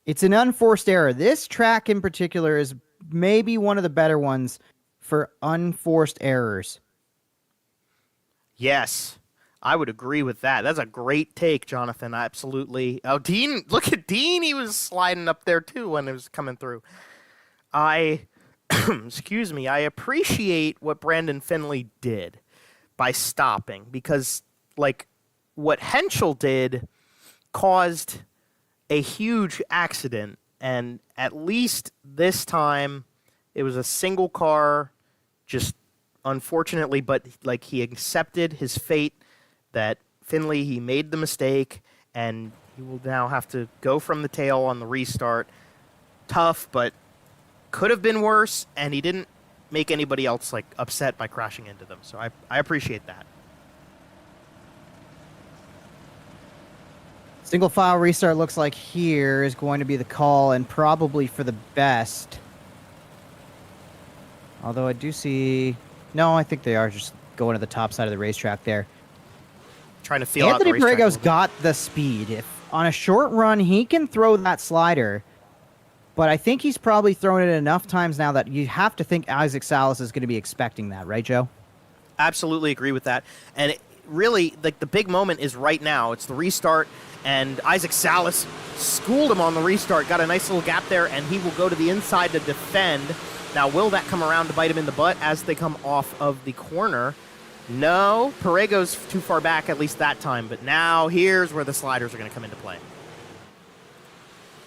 It's an unforced error. This track in particular is maybe one of the better ones for unforced errors. Yes. I would agree with that. That's a great take, Jonathan. Absolutely. Oh, Dean, look at Dean. He was sliding up there, too, when it was coming through. Excuse me, I appreciate what Brandon Finley did by stopping because, like, what Henschel did caused a huge accident, and at least this time it was a single car, just unfortunately, but, like, he accepted his fate. That Finley, he made the mistake, and he will now have to go from the tail on the restart. Tough, but could have been worse, and he didn't make anybody else like upset by crashing into them. So I appreciate that. Single file restart looks like here is going to be the call, and probably for the best. Although I do see... No, I think they are just going to the top side of the racetrack there. Trying to feel Anthony out the Perego's got the speed. If on a short run, he can throw that slider. But I think he's probably thrown it enough times now that you have to think Isaac Salas is going to be expecting that, right, Joe? Absolutely agree with that. And really, like, the big moment is right now. It's the restart, and Isaac Salas schooled him on the restart, got a nice little gap there, and he will go to the inside to defend. Now, will that come around to bite him in the butt as they come off of the corner? No, Perego's too far back, at least that time. But now here's where the sliders are going to come into play.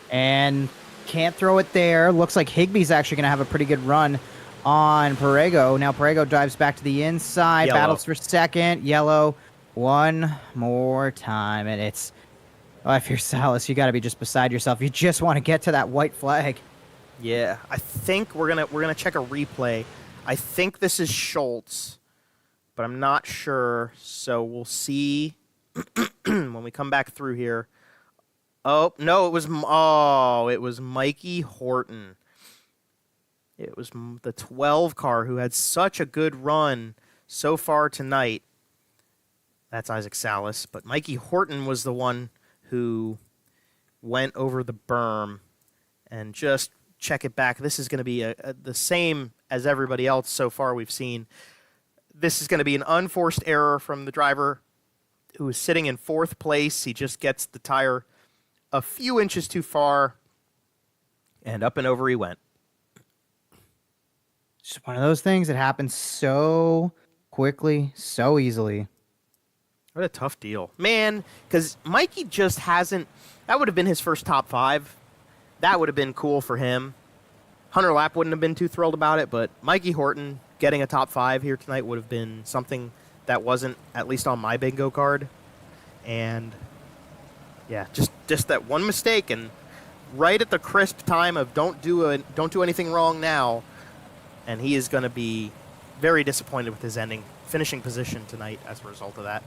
And can't throw it there. Looks like Higbee's actually going to have a pretty good run on Perego. Now Perego drives back to the inside, Yellow. battles for second. Yellow one more time. And it's... Oh, if you're Salas, you got to be just beside yourself. You just want to get to that white flag. Yeah, I think we're gonna check a replay. I think this is Schultz, but I'm not sure, so we'll see when we come back through here. Oh, no, it was Mikey Horton. It was the 12 car who had such a good run so far tonight. That's Isaac Salas, but Mikey Horton was the one who went over the berm and just check it back. This is going to be the same as everybody else so far we've seen. This is going to be an unforced error from the driver who is sitting in 4th place. He just gets the tire a few inches too far, and up and over he went. Just one of those things that happens so quickly, so easily. What a tough deal. Man, because Mikey just hasn't... That would have been his first top 5. That would have been cool for him. Hunter Lapp wouldn't have been too thrilled about it, but Mikey Horton getting a top 5 here tonight would have been something that wasn't at least on my bingo card. And yeah, just that one mistake, and right at the crisp time of don't do anything wrong now, and he is going to be very disappointed with his finishing position tonight as a result of that.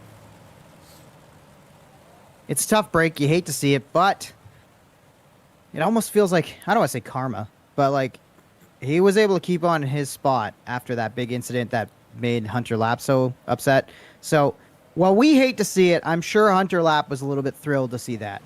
It's a tough break. You hate to see it, but it almost feels like, I don't want to say karma, but like he was able to keep on his spot after that big incident that made Hunter Lapp so upset. So while we hate to see it, I'm sure Hunter Lapp was a little bit thrilled to see that.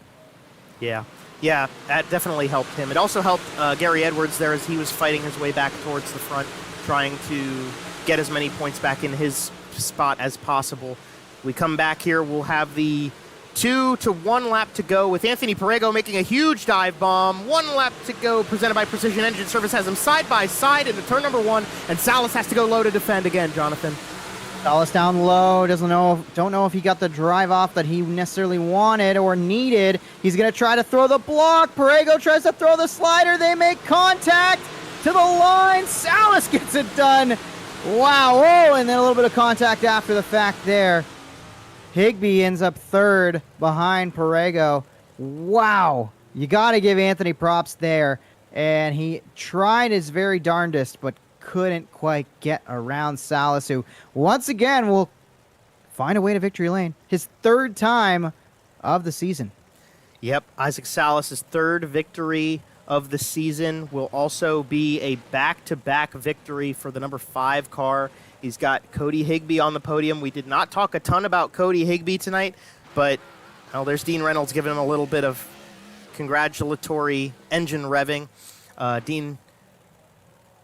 Yeah. Yeah, that definitely helped him. It also helped Gary Edwards there as he was fighting his way back towards the front, trying to get as many points back in his spot as possible. We come back here, we'll have the 2 to 1 lap to go with Anthony Perego making a huge dive bomb. 1 lap to go, presented by Precision Engine Service, has him side by side into turn number 1, and Salas has to go low to defend again, Jonathan. Salas down low, don't know if he got the drive off that he necessarily wanted or needed. He's going to try to throw the block. Perego tries to throw the slider. They make contact to the line. Salas gets it done. Wow, whoa, and then a little bit of contact after the fact there. Higbee ends up third behind Perego. Wow, you got to give Anthony props there. And he tried his very darndest, but couldn't quite get around Salas, who once again will find a way to victory lane. His 3rd time of the season. Yep, Isaac Salas' 3rd victory of the season will also be a back-to-back victory for the number 5 car. He's got Cody Higbee on the podium. We did not talk a ton about Cody Higbee tonight, but there's Dean Reynolds giving him a little bit of congratulatory engine revving. Dean,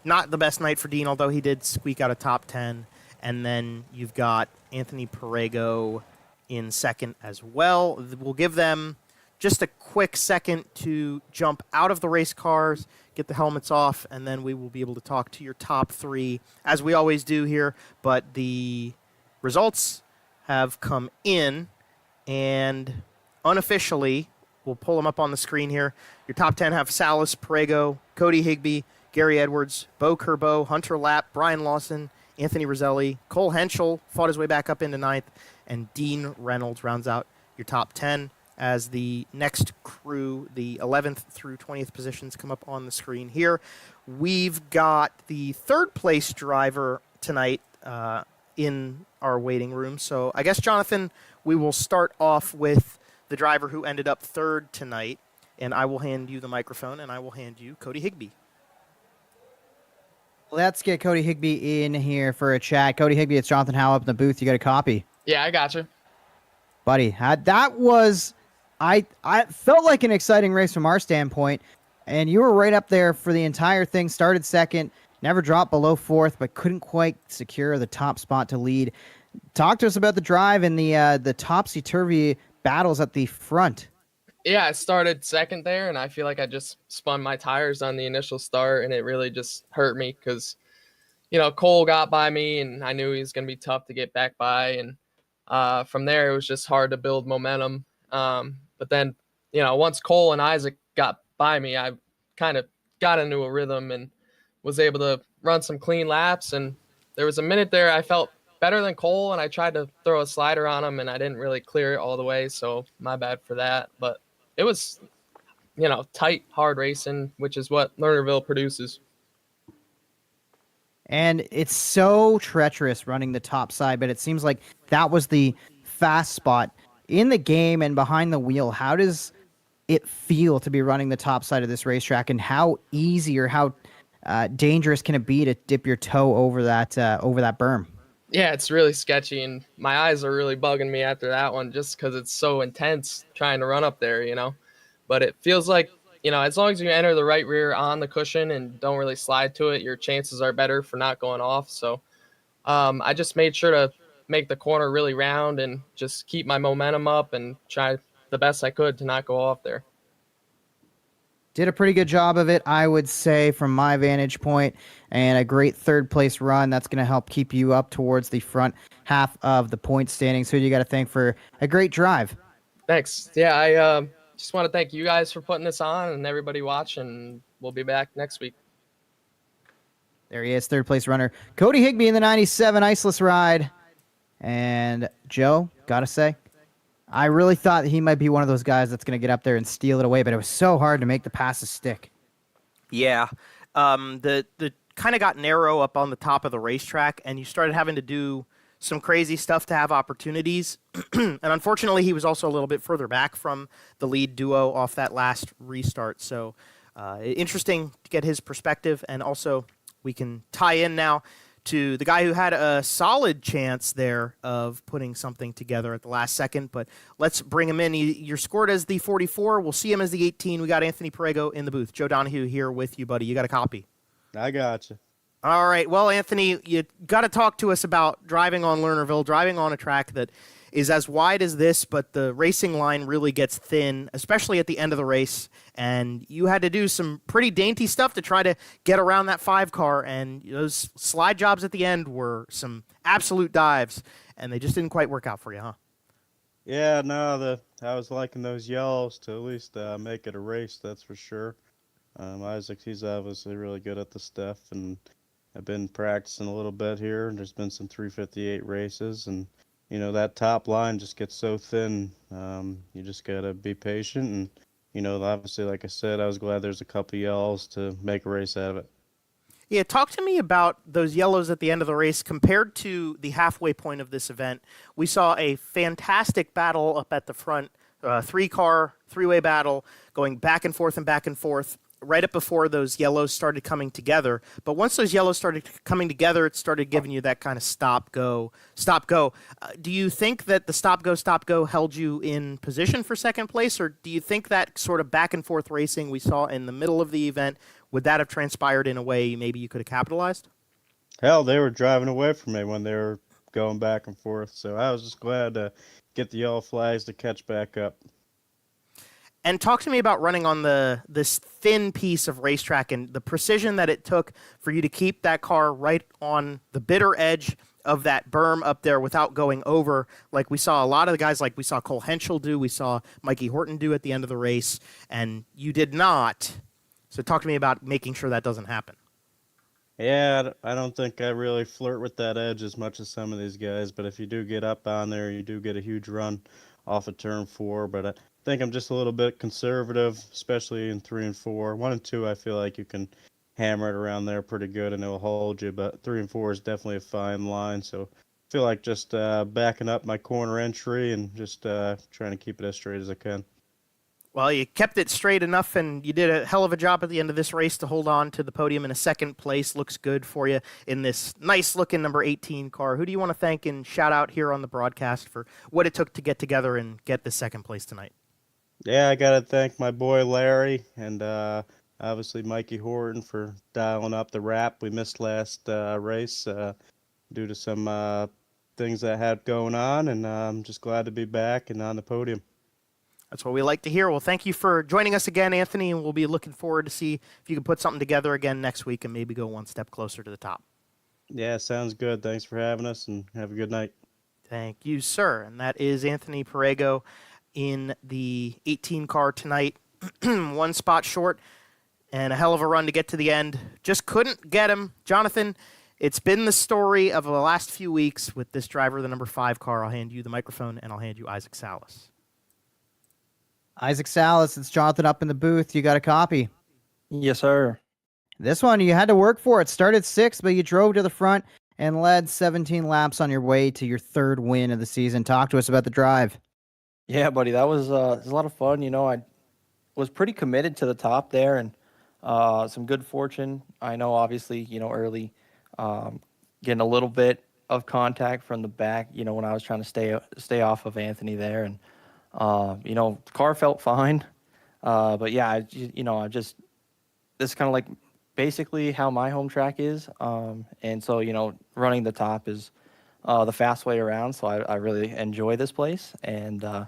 not the best night for Dean, although he did squeak out a top 10. And then you've got Anthony Perego in 2nd as well. We'll give them just a quick second to jump out of the race cars, get the helmets off, and then we will be able to talk to your top 3, as we always do here. But the results have come in, and unofficially, we'll pull them up on the screen here. Your top 10 have Salas, Perego, Cody Higbee, Gary Edwards, Bo Kerbo, Hunter Lapp, Brian Lawson, Anthony Roselli, Cole Henschel fought his way back up into 9th, and Dean Reynolds rounds out your top 10 as the next crew, the 11th through 20th positions, come up on the screen here. We've got the 3rd place driver tonight in our waiting room. So I guess, Jonathan, we will start off with the driver who ended up 3rd tonight, and I will hand you the microphone, and I will hand you Cody Higbee. Let's get Cody Higbee in here for a chat. Cody Higbee, it's Jonathan Howe up in the booth. You got a copy? Yeah, I got you. Buddy, that was... I felt like an exciting race from our standpoint, and you were right up there for the entire thing. Started 2nd, never dropped below 4th, but couldn't quite secure the top spot to lead. Talk to us about the drive and the topsy-turvy battles at the front. Yeah, I started 2nd there, and I feel like I just spun my tires on the initial start, and it really just hurt me because, Cole got by me, and I knew he was going to be tough to get back by, and from there, it was just hard to build momentum. But then, once Cole and Isaac got by me, I kind of got into a rhythm and was able to run some clean laps. And there was a minute there I felt better than Cole, and I tried to throw a slider on him, and I didn't really clear it all the way. So my bad for that. But it was, tight, hard racing, which is what Lernerville produces. And it's so treacherous running the top side, but it seems like that was the fast spot in the game and behind the wheel. How does it feel to be running the top side of this racetrack, and how easy or how dangerous can it be to dip your toe over that berm? Yeah, it's really sketchy, and my eyes are really bugging me after that one just because it's so intense trying to run up there, But it feels like, as long as you enter the right rear on the cushion and don't really slide to it, your chances are better for not going off. So I just made sure to make the corner really round and just keep my momentum up and try the best I could to not go off there. Did a pretty good job of it, I would say, from my vantage point, and a great 3rd place run. That's going to help keep you up towards the front half of the point standings. Who do you got to thank for a great drive? Thanks. Yeah, I just want to thank you guys for putting this on and everybody watching. We'll be back next week. There he is, 3rd place runner Cody Higbee in the 97 Iceless ride. And Joe, gotta say, I really thought he might be one of those guys that's going to get up there and steal it away, but it was so hard to make the passes stick. Yeah. The kind of got narrow up on the top of the racetrack, and you started having to do some crazy stuff to have opportunities. And unfortunately, he was also a little bit further back from the lead duo off that last restart. So interesting to get his perspective. And also, we can tie in now to the guy who had a solid chance there of putting something together at the last second. But let's bring him in. You're scored as the 44. We'll see him as the 18. We got Anthony Perego in the booth. Joe Donahue here with you, buddy. You got a copy? I got you. All right. Well, Anthony, you got to talk to us about driving on Lernerville, driving on a track that is as wide as this, but the racing line really gets thin, especially at the end of the race. And you had to do some pretty dainty stuff to try to get around that 5 car. And those slide jobs at the end were some absolute dives, and they just didn't quite work out for you, huh? Yeah, no, I was liking those yellows to at least make it a race, that's for sure. Isaac, he's obviously really good at the stuff, and I've been practicing a little bit here, and there's been some 358 races, and that top line just gets so thin. You just gotta be patient, and obviously, like I said, I was glad there's a couple yellows to make a race out of it. Yeah, talk to me about those yellows at the end of the race compared to the halfway point of this event. We saw a fantastic battle up at the front, 3-car, 3-way battle, going back and forth right up before those yellows started coming together. But once those yellows started coming together, it started giving you that kind of stop, go. Do you think that the stop, go held you in position for second place, or do you think that sort of back and forth racing we saw in the middle of the event, would that have transpired in a way maybe you could have capitalized? Hell, they were driving away from me when they were going back and forth, so I was just glad to get the yellow flags to catch back up. And talk to me about running on this thin piece of racetrack and the precision that it took for you to keep that car right on the bitter edge of that berm up there without going over, like we saw a lot of the guys, like we saw Cole Henschel do, we saw Mikey Horton do at the end of the race, and you did not. So talk to me about making sure that doesn't happen. Yeah, I don't think I really flirt with that edge as much as some of these guys, but if you do get up on there, you do get a huge run off of turn 4, but I think I'm just a little bit conservative, especially in 3 and 4. 1 and 2, I feel like you can hammer it around there pretty good and it'll hold you, but 3 and 4 is definitely a fine line, so I feel like just backing up my corner entry and just trying to keep it as straight as I can. Well, you kept it straight enough, and you did a hell of a job at the end of this race to hold on to the podium in a second place. Looks good for you in this nice-looking number 18 car. Who do you want to thank and shout out here on the broadcast for what it took to get together and get the second place tonight? Yeah, I got to thank my boy Larry and obviously Mikey Horton for dialing up the wrap. We missed last race due to some things that had going on, and I'm just glad to be back and on the podium. That's what we like to hear. Well, thank you for joining us again, Anthony, and we'll be looking forward to see if you can put something together again next week and maybe go one step closer to the top. Yeah, sounds good. Thanks for having us, and have a good night. Thank you, sir. And that is Anthony Perego in the 18 car tonight. 1 spot short and a hell of a run to get to the end. Just couldn't get him. Jonathan, it's been the story of the last few weeks with this driver, the number 5 car. I'll hand you the microphone, and I'll hand you Isaac Salas. Isaac Salas, it's Jonathan up in the booth. You got a copy? Yes, sir. This one, you had to work for it. Started 6th, but you drove to the front and led 17 laps on your way to your 3rd win of the season. Talk to us about the drive. Yeah, buddy, that was a lot of fun. I was pretty committed to the top there, and some good fortune. I know, obviously, early, getting a little bit of contact from the back, when I was trying to stay off of Anthony there, and the car felt fine. But yeah, this is kind of like basically how my home track is. And so, running the top is the fast way around. So I really enjoy this place. And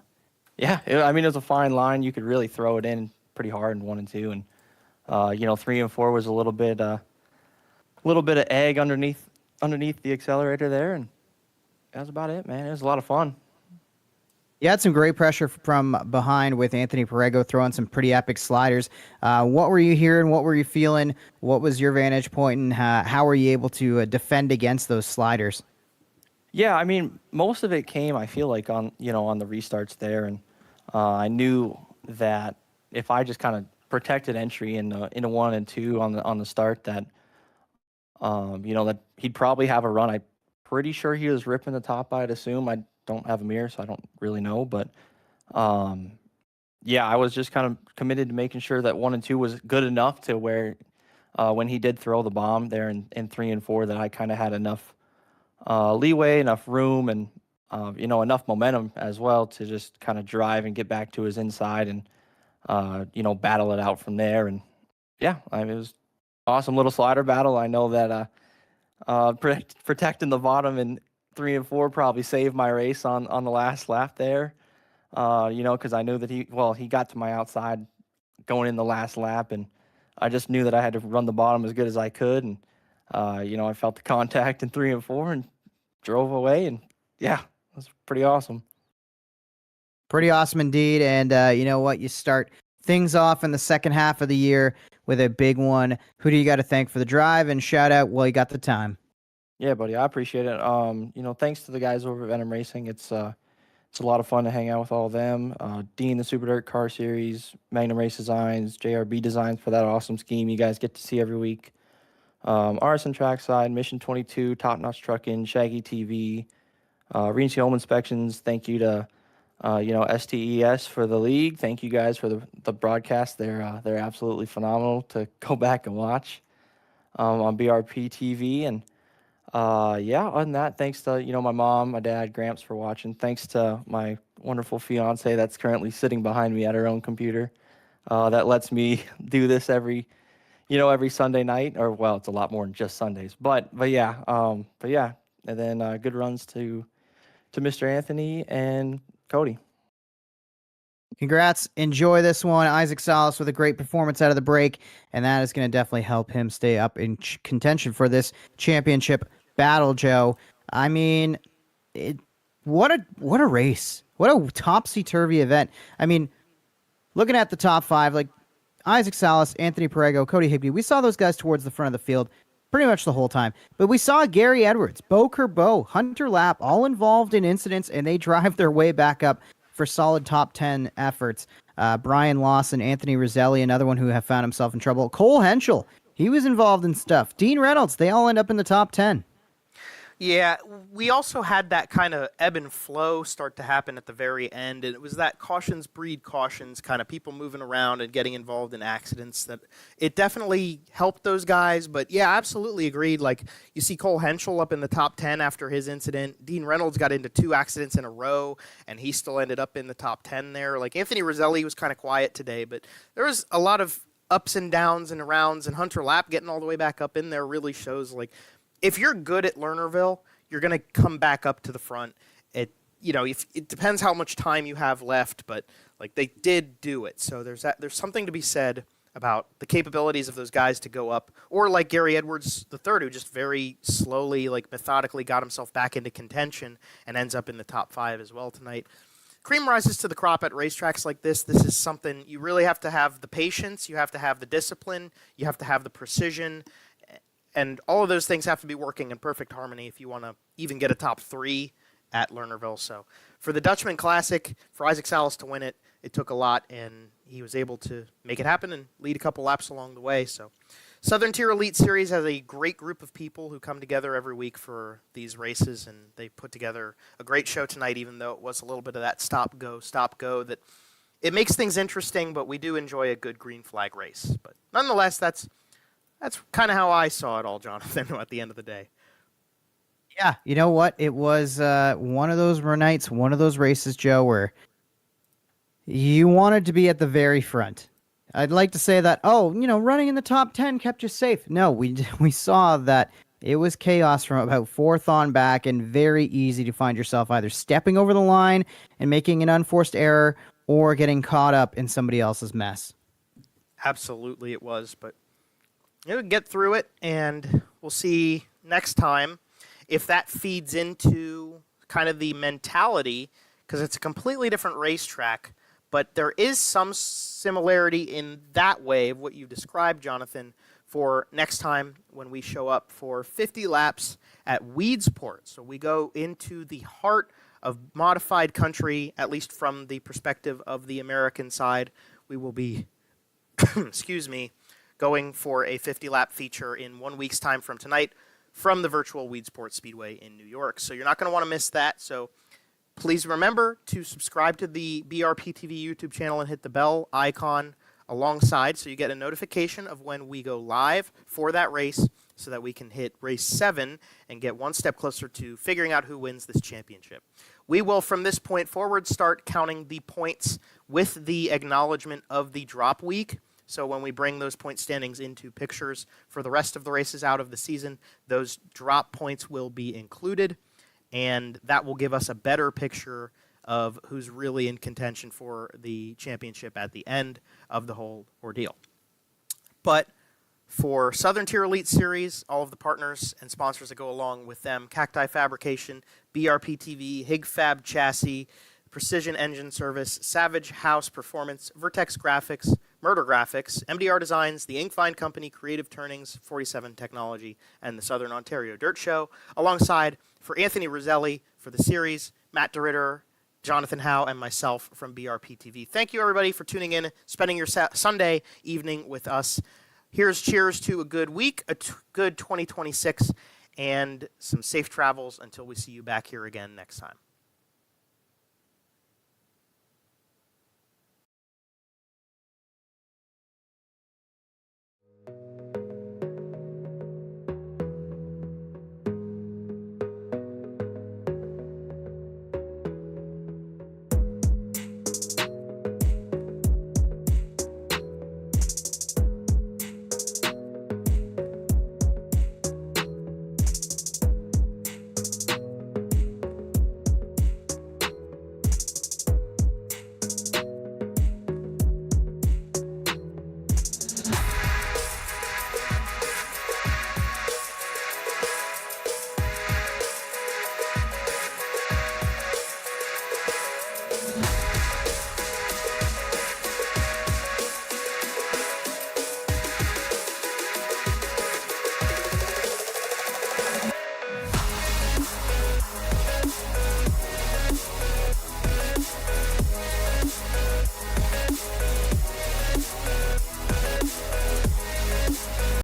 yeah, it was a fine line. You could really throw it in pretty hard in 1 and 2. And, 3 and 4 was a little bit of egg underneath the accelerator there. And that was about it, man. It was a lot of fun. You had some great pressure from behind with Anthony Perego throwing some pretty epic sliders. What were you hearing? What were you feeling? What was your vantage point, and how were you able to defend against those sliders? Yeah, most of it came, I feel like, on the restarts there, and I knew that if I just kind of protected entry in a 1 and 2 on the start, that that he'd probably have a run. I'm pretty sure he was ripping the top, I'd assume. I don't have a mirror, so I don't really know. But yeah, I was just kind of committed to making sure that 1 and 2 was good enough to where when he did throw the bomb there in 3 and 4, that I kind of had enough leeway, enough room, and enough momentum as well to just kind of drive and get back to his inside and battle it out from there. And yeah, it was awesome little slider battle. I know that protecting the bottom in 3 and 4 probably saved my race on the last lap there. Because I knew that he got to my outside going in the last lap, and I just knew that I had to run the bottom as good as I could. And I felt the contact in 3 and 4 and drove away, and yeah, it was pretty awesome. Pretty awesome indeed. And you know what? You start things off in the second half of the year with a big one. Who do you got to thank for the drive? And shout out while you got the time. Yeah, buddy, I appreciate it. Thanks to the guys over at Venom Racing. It's a lot of fun to hang out with all of them. Dean, the Super Dirt Car Series, Magnum Race Designs, JRB Designs for that awesome scheme you guys get to see every week. Arson Trackside, Mission 22, Top Notch Trucking, Shaggy TV, Reency Home Inspections. Thank you to STES for the league. Thank you guys for the broadcast. They're absolutely phenomenal to go back and watch on BRP TV. And other than that, thanks to my mom, my dad, Gramps for watching. Thanks to my wonderful fiance that's currently sitting behind me at her own computer. That lets me do this every Sunday night, or well, it's a lot more than just Sundays. But yeah, and then good runs to Mr. Anthony and Cody. Congrats. Enjoy this one. Isaac Salas with a great performance out of the break, and that is going to definitely help him stay up in contention for this championship battle, Joe. I mean, what a race. What a topsy-turvy event. I mean, looking at the top 5, like Isaac Salas, Anthony Perego, Cody Higbee, we saw those guys towards the front of the field pretty much the whole time. But we saw Gary Edwards, Bo Kerbo, Hunter Lapp, all involved in incidents, and they drive their way back up for solid top 10 efforts. Brian Lawson, Anthony Roselli, another one who have found himself in trouble. Cole Henschel, he was involved in stuff. Dean Reynolds, they all end up in the top 10. Yeah, we also had that kind of ebb and flow start to happen at the very end, and it was that cautions breed cautions, kind of people moving around and getting involved in accidents that it definitely helped those guys. But yeah, absolutely agreed. Like, you see Cole Henschel up in the top 10 after his incident. Dean Reynolds got into 2 accidents in a row, and he still ended up in the top 10 there. Like, Anthony Roselli was kind of quiet today, but there was a lot of ups and downs and rounds, and Hunter Lapp getting all the way back up in there really shows, like, if you're good at Lernerville, you're going to come back up to the front. It depends how much time you have left, but like, they did do it. So there's something to be said about the capabilities of those guys to go up, or like Gary Edwards III, who just very slowly, like methodically, got himself back into contention and ends up in the top 5 as well tonight. Cream rises to the crop at racetracks like this. This is something you really have to have the patience, you have to have the discipline, you have to have the precision. And all of those things have to be working in perfect harmony if you want to even get a top 3 at Lernerville. So for the Dutchman Classic, for Isaac Salas to win it, it took a lot, and he was able to make it happen and lead a couple laps along the way. So Southern Tier Elite Series has a great group of people who come together every week for these races, and they put together a great show tonight, even though it was a little bit of that stop-go, that it makes things interesting, but we do enjoy a good green flag race. But nonetheless, that's kind of how I saw it all, Jonathan, at the end of the day. Yeah, you know what? It was one of those nights, one of those races, Joe, where you wanted to be at the very front. I'd like to say that, running in the top 10 kept you safe. No, we saw that it was chaos from about 4th on back, and very easy to find yourself either stepping over the line and making an unforced error or getting caught up in somebody else's mess. Absolutely it was, but get through it, and we'll see next time if that feeds into kind of the mentality, because it's a completely different racetrack, but there is some similarity in that way of what you described, Jonathan, for next time when we show up for 50 laps at Weedsport. So we go into the heart of modified country, at least from the perspective of the American side. We will be, excuse me, going for a 50-lap feature in 1 week's time from tonight from the virtual Weed Sports Speedway in New York. So you're not going to want to miss that. So please remember to subscribe to the BRP TV YouTube channel and hit the bell icon alongside so you get a notification of when we go live for that race so that we can hit race 7 and get one step closer to figuring out who wins this championship. We will, from this point forward, start counting the points with the acknowledgement of the drop week. So when we bring those point standings into pictures for the rest of the races out of the season, those drop points will be included, and that will give us a better picture of who's really in contention for the championship at the end of the whole ordeal. But for Southern Tier Elite Series, all of the partners and sponsors that go along with them, Cacti Fabrication, BRP TV, Hig Fab Chassis, Precision Engine Service, Savage House Performance, Vertex Graphics, Murder Graphics, MDR Designs, the Inkfind Company, Creative Turnings, 47 Technology, and the Southern Ontario Dirt Show, alongside for Anthony Roselli for the series, Matt DeRitter, Jonathan Howe, and myself from BRP TV. Thank you, everybody, for tuning in, spending your Sunday evening with us. Here's cheers to a good week, good 2026, and some safe travels until we see you back here again next time.